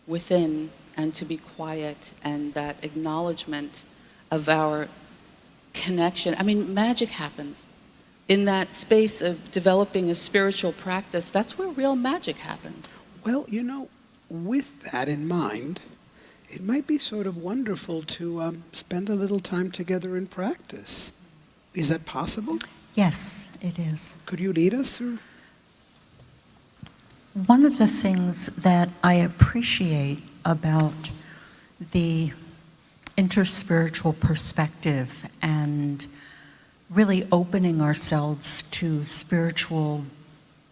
within and to be quiet and that acknowledgement of our connection. I mean, magic happens. In that space of developing a spiritual practice, that's where real magic happens. Well, with that in mind, it might be sort of wonderful to spend a little time together in practice. Is that possible? Yes, it is. Could you lead us through? One of the things that I appreciate about the interspiritual perspective and really opening ourselves to spiritual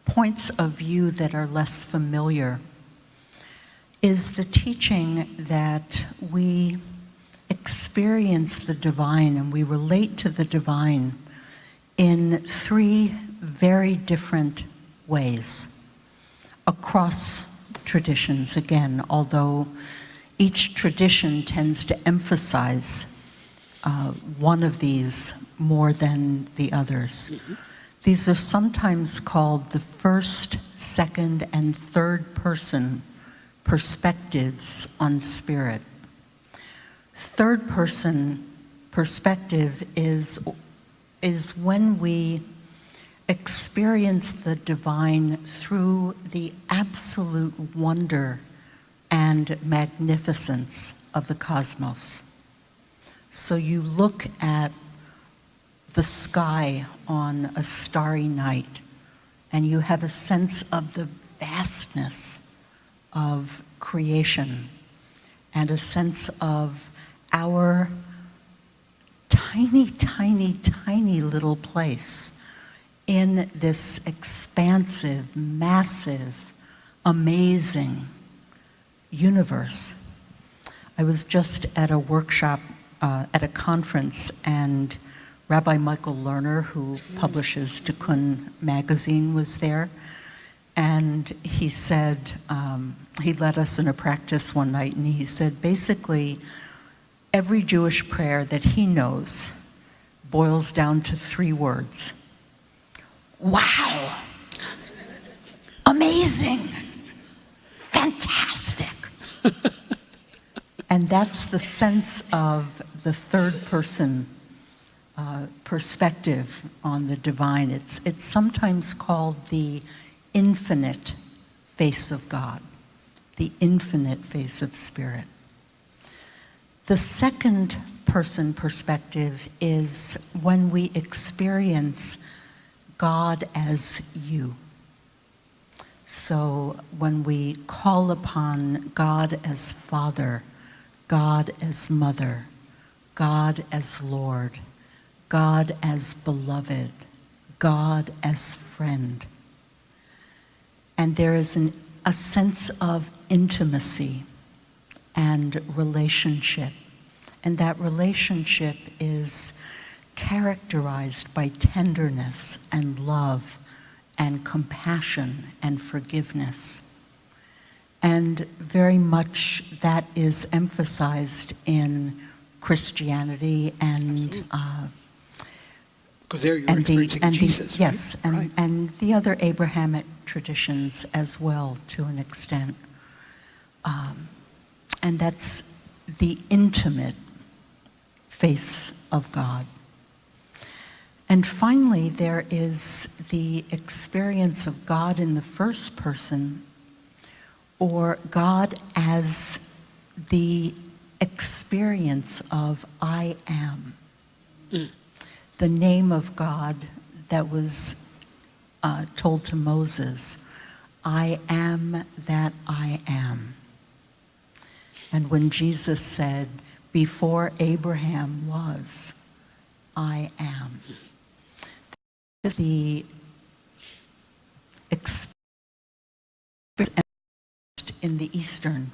points of view that are less familiar is the teaching that we experience the divine and we relate to the divine in 3 very different ways across traditions, again, although each tradition tends to emphasize one of these more than the others. Mm-hmm. These are sometimes called the first, second, and third person perspectives on spirit. Third person perspective is when we experience the divine through the absolute wonder and magnificence of the cosmos. So you look at the sky on a starry night and you have a sense of the vastness of creation and a sense of our tiny, tiny, tiny little place in this expansive, massive, amazing universe. I was just at a workshop, at a conference, and Rabbi Michael Lerner, who publishes Tikkun magazine, was there. And he said, he led us in a practice one night, and he said, basically, every Jewish prayer that he knows boils down to 3 words. Wow! Amazing! Fantastic! And that's the sense of the third person perspective on the divine. It's sometimes called the infinite face of God, the infinite face of Spirit. The second person perspective is when we experience God as you. So when we call upon God as Father, God as Mother, God as Lord, God as Beloved, God as Friend. And there is a sense of intimacy and relationship. And that relationship is characterized by tenderness and love and compassion and forgiveness. And very much that is emphasized in Christianity and because there you're experiencing Jesus, yes, right? and the other Abrahamic traditions as well, to an extent. And that's the intimate face of God. And finally, there is the experience of God in the first person, or God as the experience of I am. The name of God that was told to Moses, I am that I am. And when Jesus said, before Abraham was, I am. The experience in the Eastern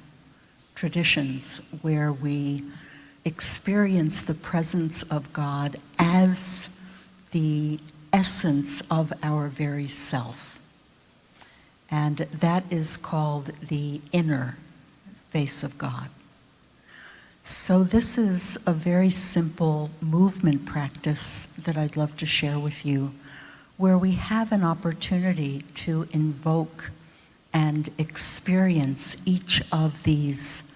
traditions where we experience the presence of God as the essence of our very self. And that is called the inner face of God. So this is a very simple movement practice that I'd love to share with you, where we have an opportunity to invoke and experience each of these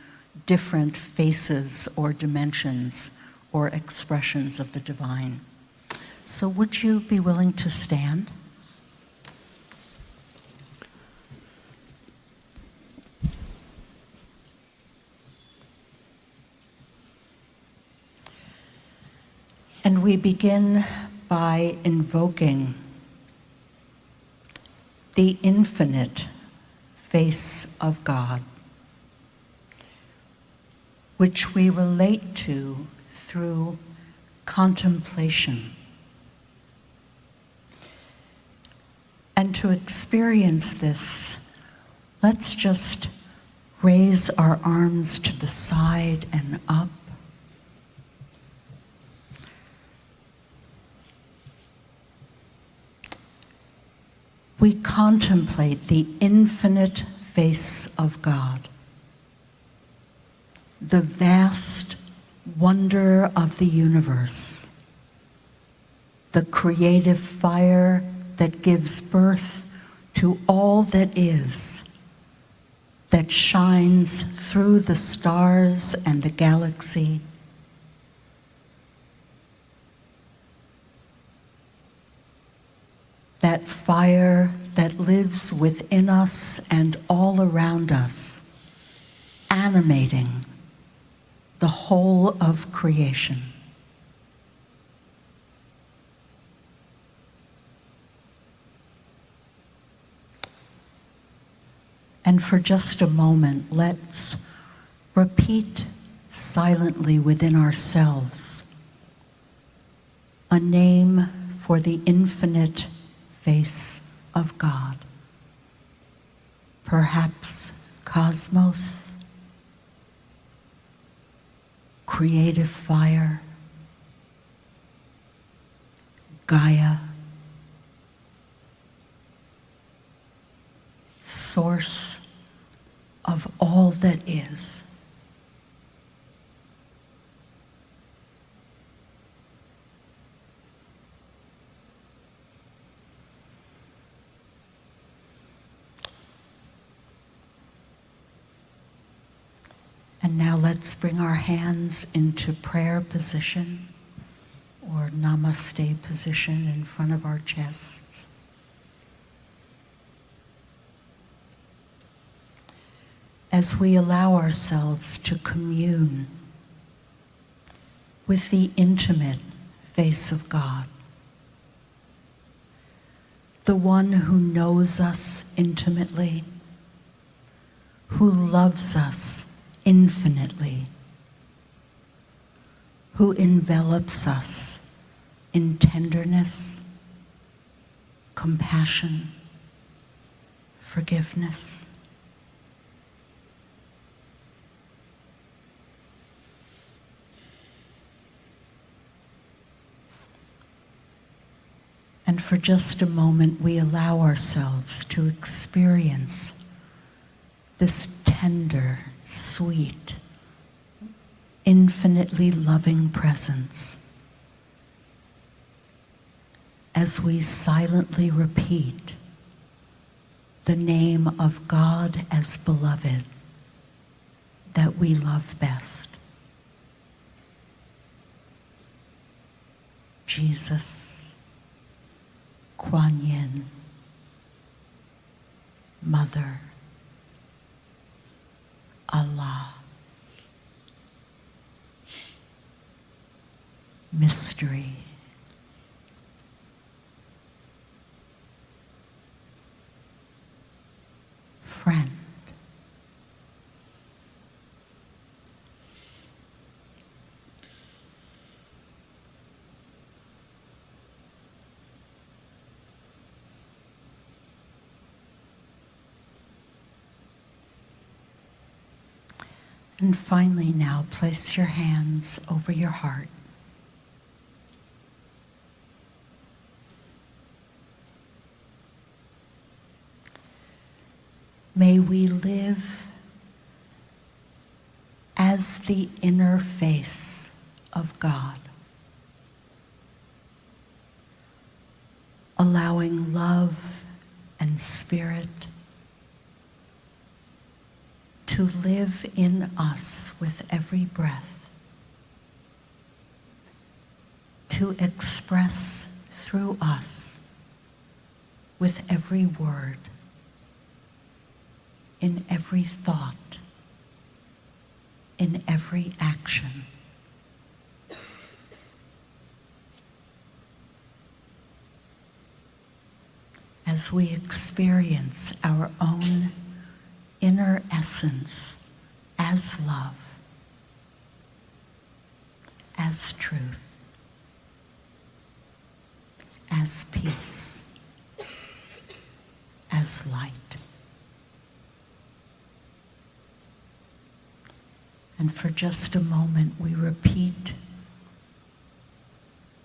different faces or dimensions or expressions of the divine. So would you be willing to stand? And we begin by invoking the infinite face of God, which we relate to through contemplation. And to experience this, let's just raise our arms to the side and up. We contemplate the infinite face of God, the vast wonder of the universe, the creative fire that gives birth to all that is, that shines through the stars and the galaxy. That fire that lives within us and all around us, animating the whole of creation. And for just a moment, let's repeat silently within ourselves a name for the infinite face of God. Perhaps cosmos, creative fire, Gaia, source of all that is. And now let's bring our hands into prayer position or namaste position in front of our chests. As we allow ourselves to commune with the intimate face of God, the one who knows us intimately, who loves us infinitely, who envelops us in tenderness, compassion, forgiveness. And for just a moment, we allow ourselves to experience this tender, sweet, infinitely loving presence as we silently repeat the name of God as beloved that we love best. Jesus, Kuan Yin, Mother, Allah, mystery, friend, and finally now place your hands over your heart. May we live as the inner face of God, allowing love and spirit to live in us with every breath, to express through us with every word, in every thought, in every action. As we experience our own inner essence as love, as truth, as peace, as light. And for just a moment, we repeat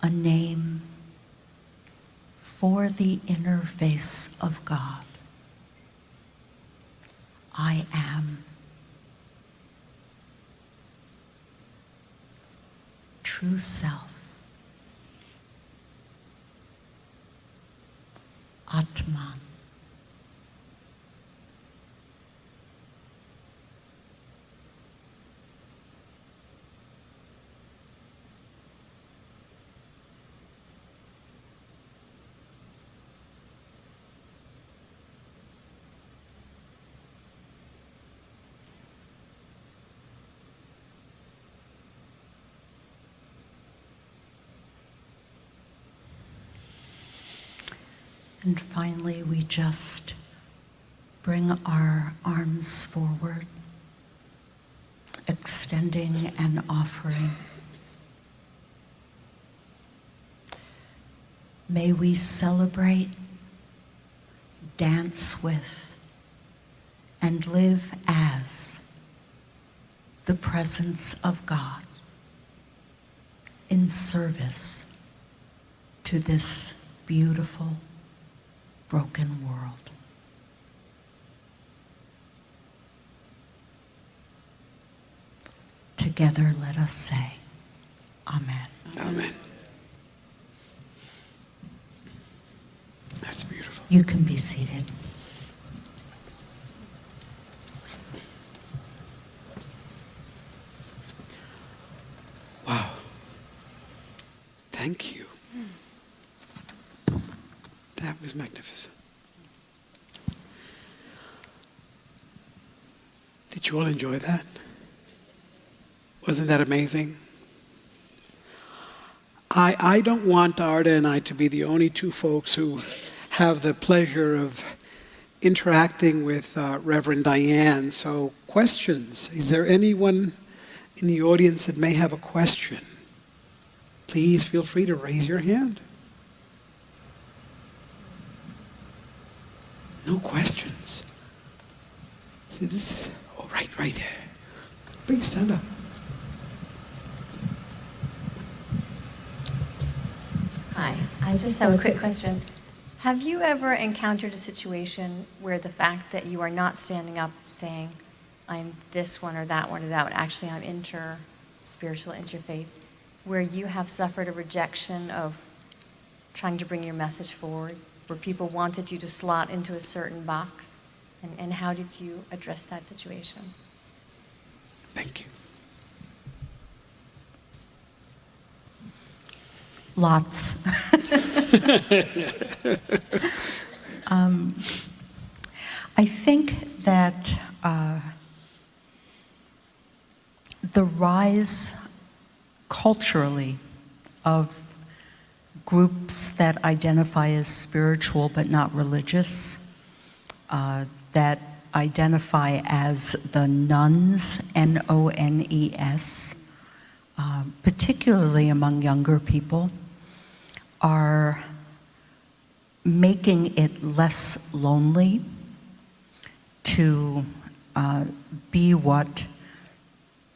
a name for the inner face of God. I am. True self. Atman. And finally, we just Bring our arms forward, extending and offering. May we celebrate, dance with, and live as the presence of God in service to this beautiful, broken world. Together, let us say, Amen. Amen. That's beautiful. You can be seated. Wow. Thank you. That was magnificent. Did you all enjoy that? Wasn't that amazing? I don't want Arda and I to be the only two folks who have the pleasure of interacting with Reverend Diane. So questions. Is there anyone in the audience that may have a question? Please feel free to raise your hand. No questions. See, this is, oh, right there. Please stand up. Hi, I just have a quick question. Have you ever encountered a situation where the fact that you are not standing up saying, I'm this one or that one or that one, actually I'm spiritual, interfaith, where you have suffered a rejection of trying to bring your message forward, where people wanted you to slot into a certain box? And how did you address that situation? Thank you. Lots. I think that the rise culturally of groups that identify as spiritual but not religious, that identify as the nuns, N-O-N-E-S, particularly among younger people, are making it less lonely to be what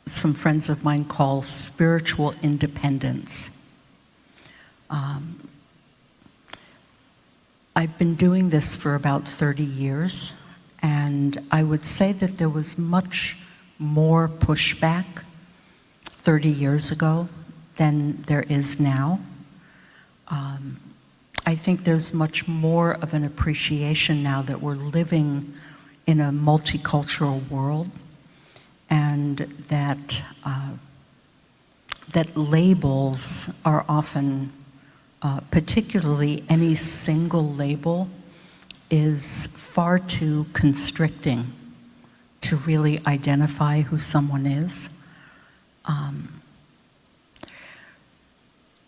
some friends of mine call spiritual independence. I've been doing this for about 30 years, and I would say that there was much more pushback 30 years ago than there is now. I think there's much more of an appreciation now that we're living in a multicultural world, and that that labels are often, particularly any single label, is far too constricting to really identify who someone is.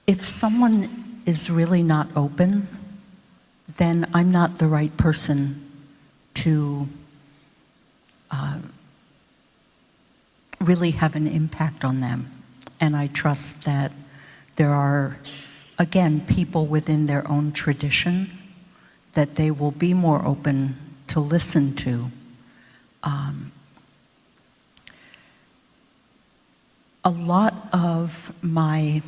If someone is really not open, then I'm not the right person to really have an impact on them. And I trust that there are, again, people within their own tradition that they will be more open to listen to. A lot of my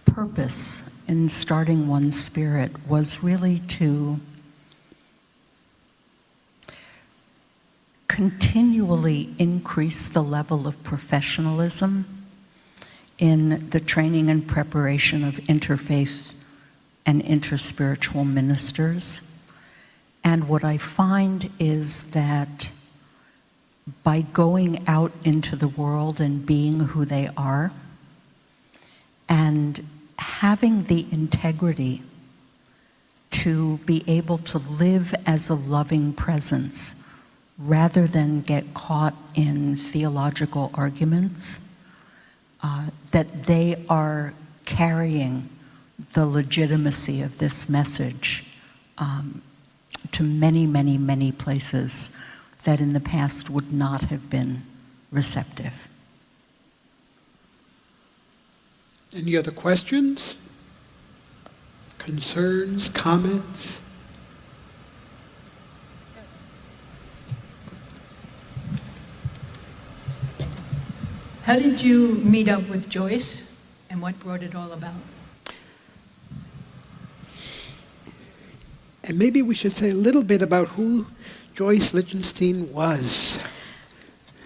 purpose in starting One Spirit was really to continually increase the level of professionalism in the training and preparation of interfaith and interspiritual ministers. And what I find is that by going out into the world and being who they are, and having the integrity to be able to live as a loving presence rather than get caught in theological arguments, that they are carrying the legitimacy of this message to many, many, many places that in the past would not have been receptive. Any other questions? Concerns, comments? How did you meet up with Joyce, and what brought it all about? And maybe we should say a little bit about who Joyce Lichtenstein was.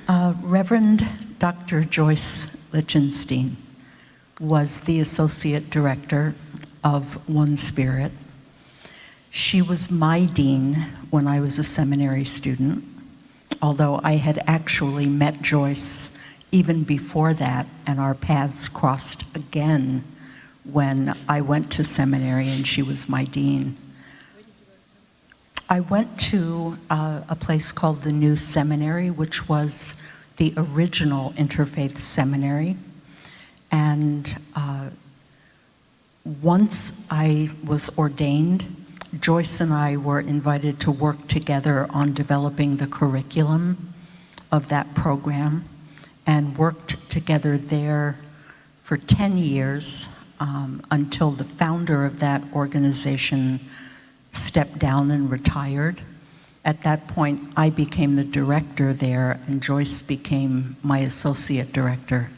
Reverend Dr. Joyce Lichtenstein was the associate director of One Spirit. She was my dean when I was a seminary student, although I had actually met Joyce even before that, and our paths crossed again when I went to seminary and she was my dean. I went to a place called the New Seminary, which was the original Interfaith seminary. And once I was ordained, Joyce and I were invited to work together on developing the curriculum of that program, and worked together there for 10 years until the founder of that organization stepped down and retired. At that point, I became the director there, and Joyce became my associate director.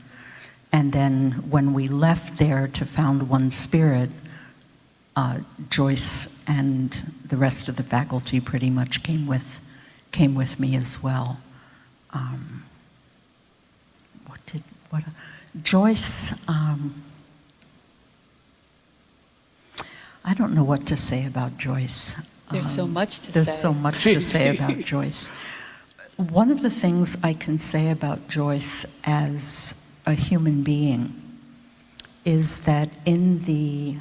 And then when we left there to found One Spirit, Joyce and the rest of the faculty pretty much came with me as well. Joyce, I don't know what to say about Joyce. There's so much to say. There's so much to say about Joyce. One of the things I can say about Joyce as a human being is that in the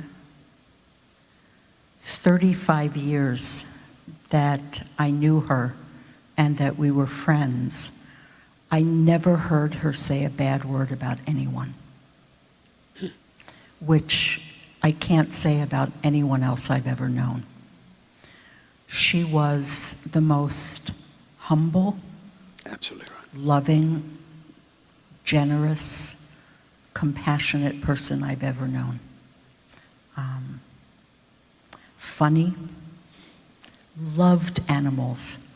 35 years that I knew her and that we were friends, I never heard her say a bad word about anyone, which I can't say about anyone else I've ever known. She was the most humble, Absolutely right. loving, generous, compassionate person I've ever known. Funny, loved animals,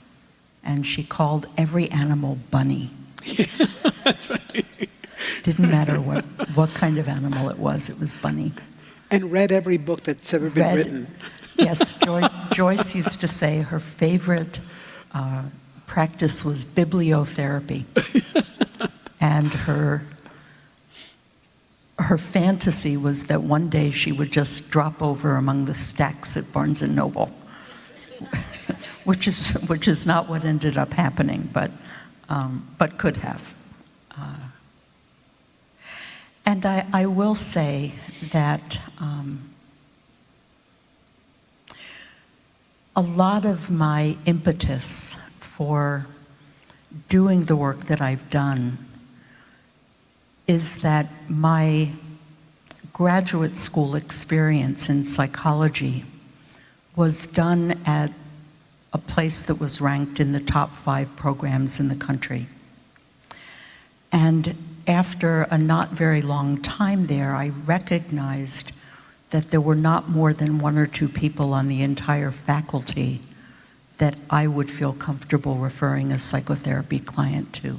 and she called every animal Bunny. That's right. Didn't matter what kind of animal it was Bunny. And read every book that's ever been written. Yes, Joyce used to say her favorite practice was bibliotherapy. And her fantasy was that one day she would just drop over among the stacks at Barnes & Noble, which is not what ended up happening, but could have. And I will say that a lot of my impetus for doing the work that I've done is that my graduate school experience in psychology was done at a place that was ranked in the top 5 programs in the country. And after a not very long time there, I recognized that there were not more than 1 or 2 people on the entire faculty that I would feel comfortable referring a psychotherapy client to.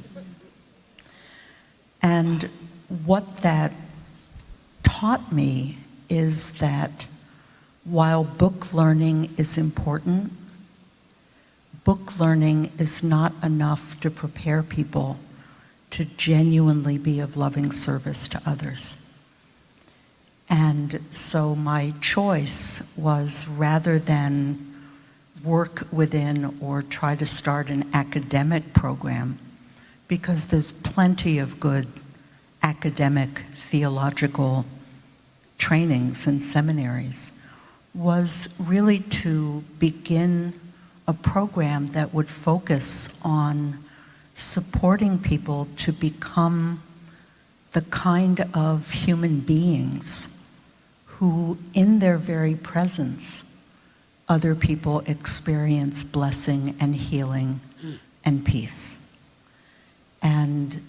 And what that taught me is that while book learning is important, book learning is not enough to prepare people to genuinely be of loving service to others. And so my choice was, rather than work within or try to start an academic program, because there's plenty of good academic theological trainings and seminaries, was really to begin a program that would focus on supporting people to become the kind of human beings who, in their very presence, other people experience blessing and healing and peace. And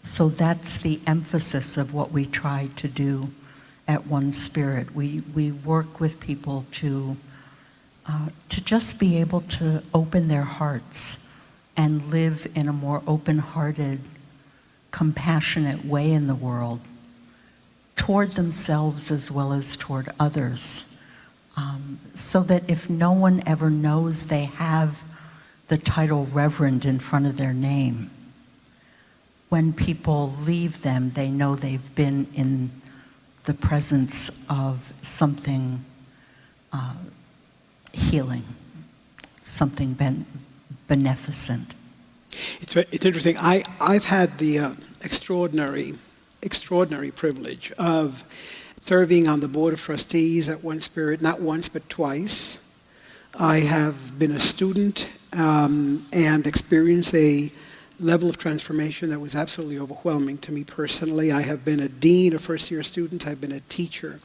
so that's the emphasis of what we try to do at One Spirit. We work with people to just be able to open their hearts and live in a more open-hearted, compassionate way in the world, toward themselves as well as toward others, so that if no one ever knows they have the title Reverend in front of their name, when people leave them, they know they've been in the presence of something healing, something beneficent. It's interesting. I've had the extraordinary privilege of serving on the board of trustees at One Spirit, not once but twice. I have been a student and experienced a level of transformation that was absolutely overwhelming to me personally. I have been a dean of first-year students. I've been a teacher.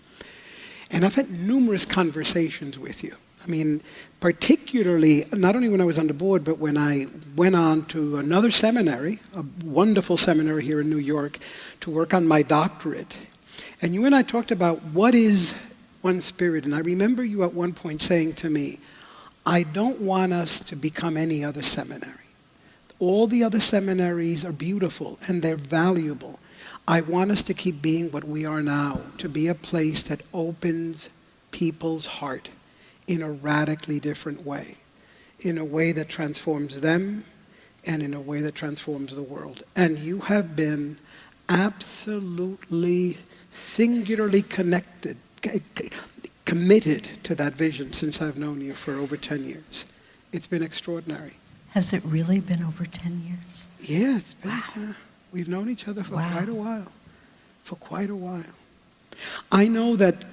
And I've had numerous conversations with you. I mean, particularly, not only when I was on the board, but when I went on to another seminary, a wonderful seminary here in New York, to work on my doctorate. And you and I talked about what is One Spirit. And I remember you at one point saying to me, I don't want us to become any other seminary. All the other seminaries are beautiful and they're valuable. I want us to keep being what we are now, to be a place that opens people's heart in a radically different way, in a way that transforms them and in a way that transforms the world. And you have been absolutely singularly committed to that vision since I've known you for over 10 years. It's been extraordinary. Has it really been over 10 years? Yeah, it's been, Wow. We've known each other for Wow. quite a while. I know that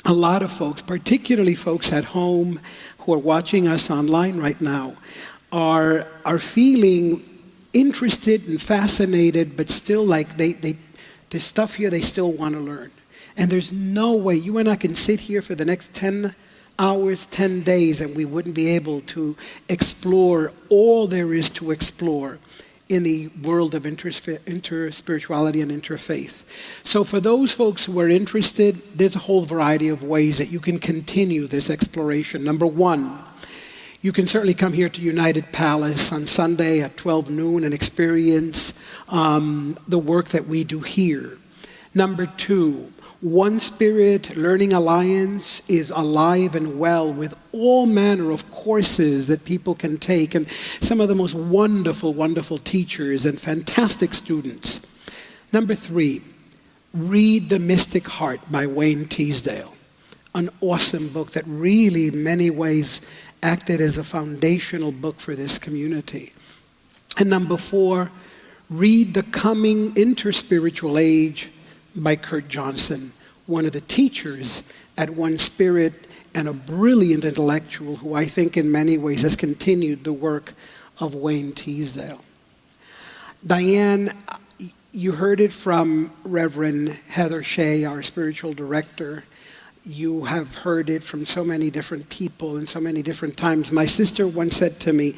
a lot of folks, particularly folks at home who are watching us online right now, are feeling interested and fascinated, but still like there's stuff here they still want to learn. And there's no way you and I can sit here for the next 10 hours, 10 days, and we wouldn't be able to explore all there is to explore in the world of interspirituality and interfaith. So for those folks who are interested, there's a whole variety of ways that you can continue this exploration. Number one, you can certainly come here to United Palace on Sunday at 12 noon and experience the work that we do here. Number two, One Spirit Learning Alliance is alive and well with all manner of courses that people can take, and some of the most wonderful, wonderful teachers and fantastic students. Number three, read The Mystic Heart by Wayne Teasdale, an awesome book that really, in many ways, acted as a foundational book for this community. And number four, read The Coming Interspiritual Age by Kurt Johnson, one of the teachers at One Spirit and a brilliant intellectual who I think in many ways has continued the work of Wayne Teasdale. Diane, you heard it from Reverend Heather Shea, our spiritual director. You have heard it from so many different people in so many different times. My sister once said to me,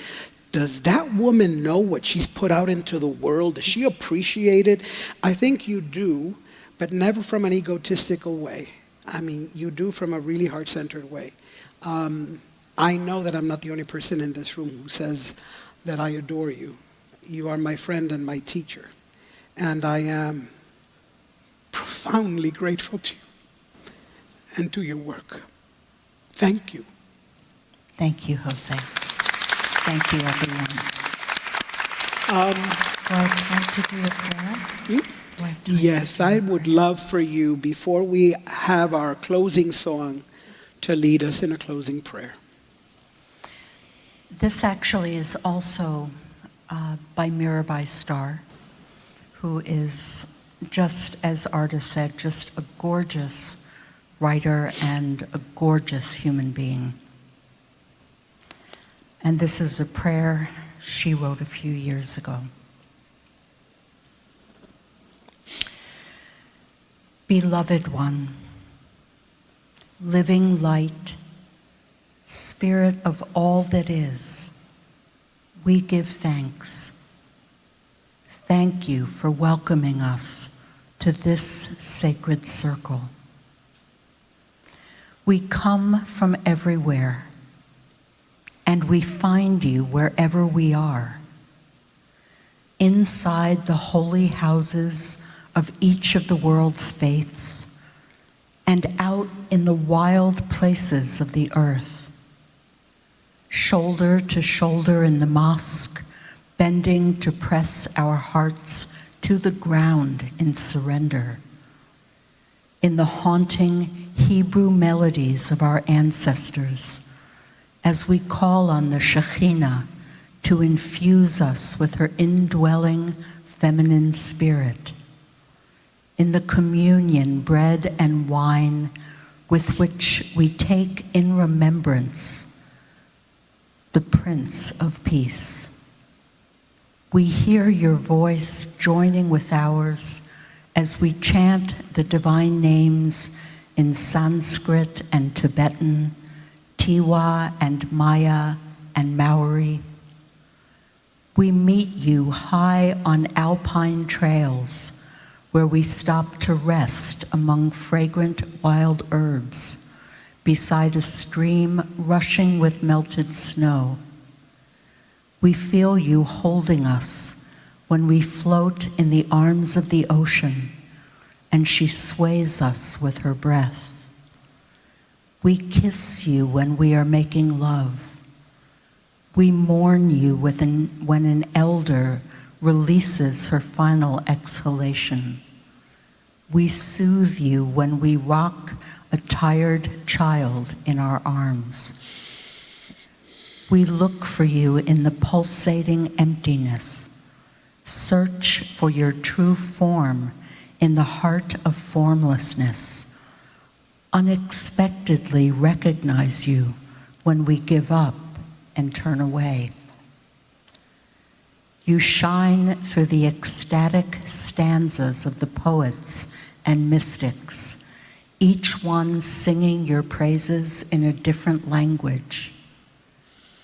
does that woman know what she's put out into the world? Does she appreciate it? I think you do, but never from an egotistical way. I mean, you do from a really heart-centered way. I know that I'm not the only person in this room who says that I adore you. You are my friend and my teacher. And I am profoundly grateful to you and to your work. Thank you. Thank you, Jose. Thank you, everyone. Do I have time to do a prayer? Yes, I would love for you, before we have our closing song, to lead us in a closing prayer. This actually is also by Mirabai Starr, who is, just as Arda said, just a gorgeous writer and a gorgeous human being. And this is a prayer she wrote a few years ago. Beloved one, living light, Spirit of all that is, we give thanks. Thank you for welcoming us to this sacred circle. We come from everywhere, and we find you wherever we are. Inside the holy houses of each of the world's faiths, and out in the wild places of the earth. Shoulder to shoulder in the mosque, bending to press our hearts to the ground in surrender. In the haunting Hebrew melodies of our ancestors, as we call on the Shekhinah to infuse us with her indwelling feminine spirit. In the communion bread and wine with which we take in remembrance the Prince of Peace. We hear your voice joining with ours as we chant the divine names in Sanskrit and Tibetan, Tiwa and Maya and Maori. We meet you high on alpine trails where we stop to rest among fragrant wild herbs beside a stream rushing with melted snow. We feel you holding us when we float in the arms of the ocean and she sways us with her breath. We kiss you when we are making love. We mourn you when an elder releases her final exhalation. We soothe you when we rock a tired child in our arms. We look for you in the pulsating emptiness, search for your true form in the heart of formlessness, unexpectedly recognize you when we give up and turn away. You shine through the ecstatic stanzas of the poets and mystics, each one singing your praises in a different language.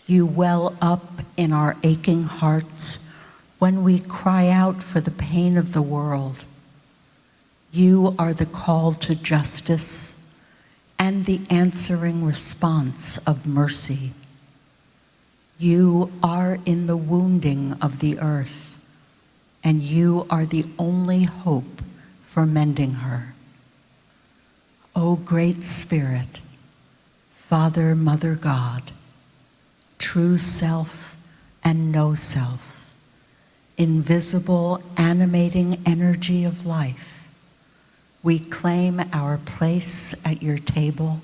You well up in our aching hearts when we cry out for the pain of the world. You are the call to justice and the answering response of mercy. You are in the wounding of the earth, and you are the only hope for mending her. O Great Spirit, Father, Mother God, true self and no self, invisible animating energy of life, we claim our place at your table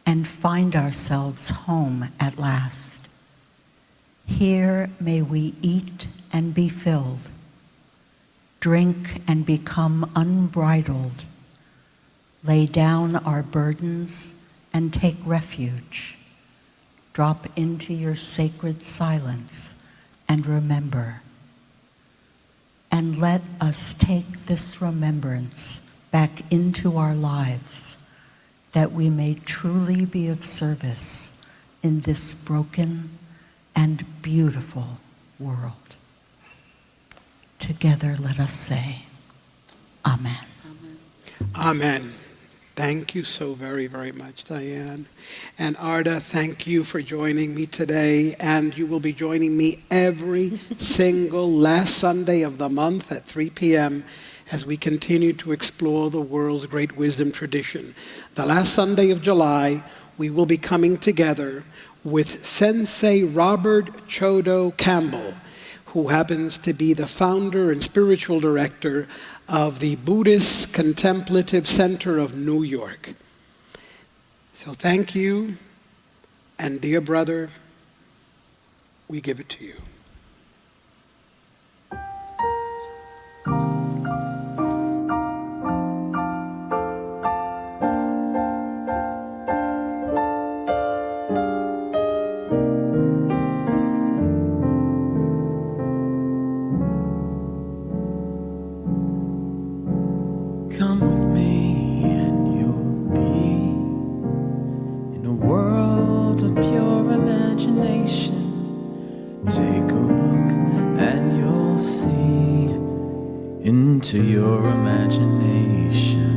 and find ourselves home at last. Here may we eat and be filled, drink and become unbridled, lay down our burdens and take refuge, drop into your sacred silence and remember. And let us take this remembrance back into our lives, that we may truly be of service in this broken and beautiful world. Together let us say, Amen. Amen. Thank you so very, very much, Diane. And Arda, thank you for joining me today. And you will be joining me every single last Sunday of the month at 3 p.m. as we continue to explore the world's great wisdom tradition. The last Sunday of July, we will be coming together with Sensei Robert Chodo Campbell, who happens to be the founder and spiritual director of the Buddhist Contemplative Center of New York. So thank you, and dear brother, we give it to you. Come with me and you'll be in a world imagination. Take a look and you'll see into your imagination.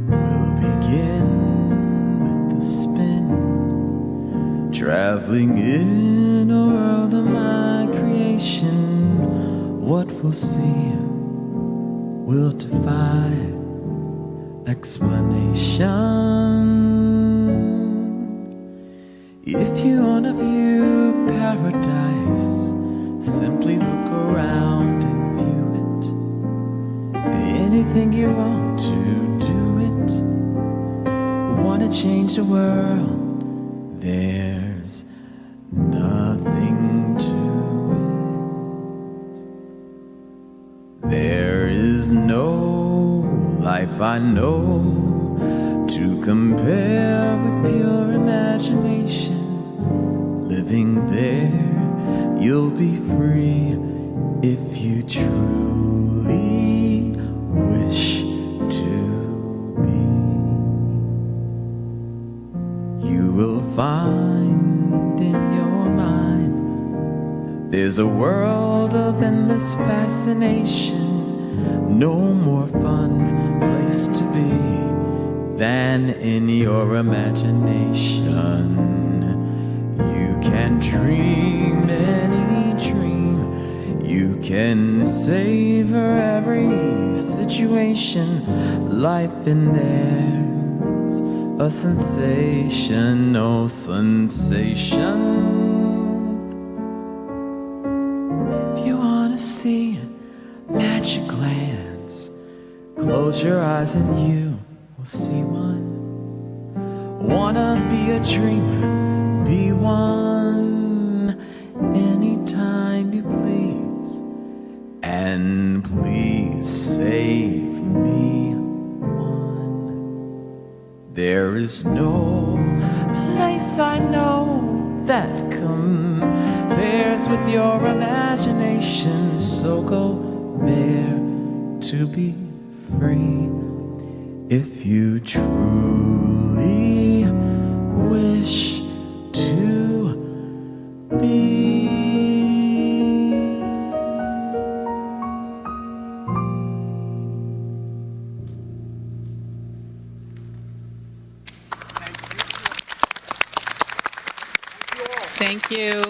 We'll begin with the spin, traveling in a world of my creation. What we'll see will defy explanation. If you want to view paradise, simply look around and view it. Anything you want to do it. Want to change the world, there's nothing to it. There is no life I know to compare with pure imagination. Living there, you'll be free if you truly wish to be. You will find in your mind there's a world of endless fascination. No more fun place to be than in your imagination. You can dream any dream. You can savor every situation. Life in there's a sensation, no sensation. If you wanna see magic lands, close your eyes and you will see one. Wanna be a dreamer, be one anytime you please. And please save me one. There is no place I know that compares with your imagination. So go there to be free if you truly wish to be. Thank you.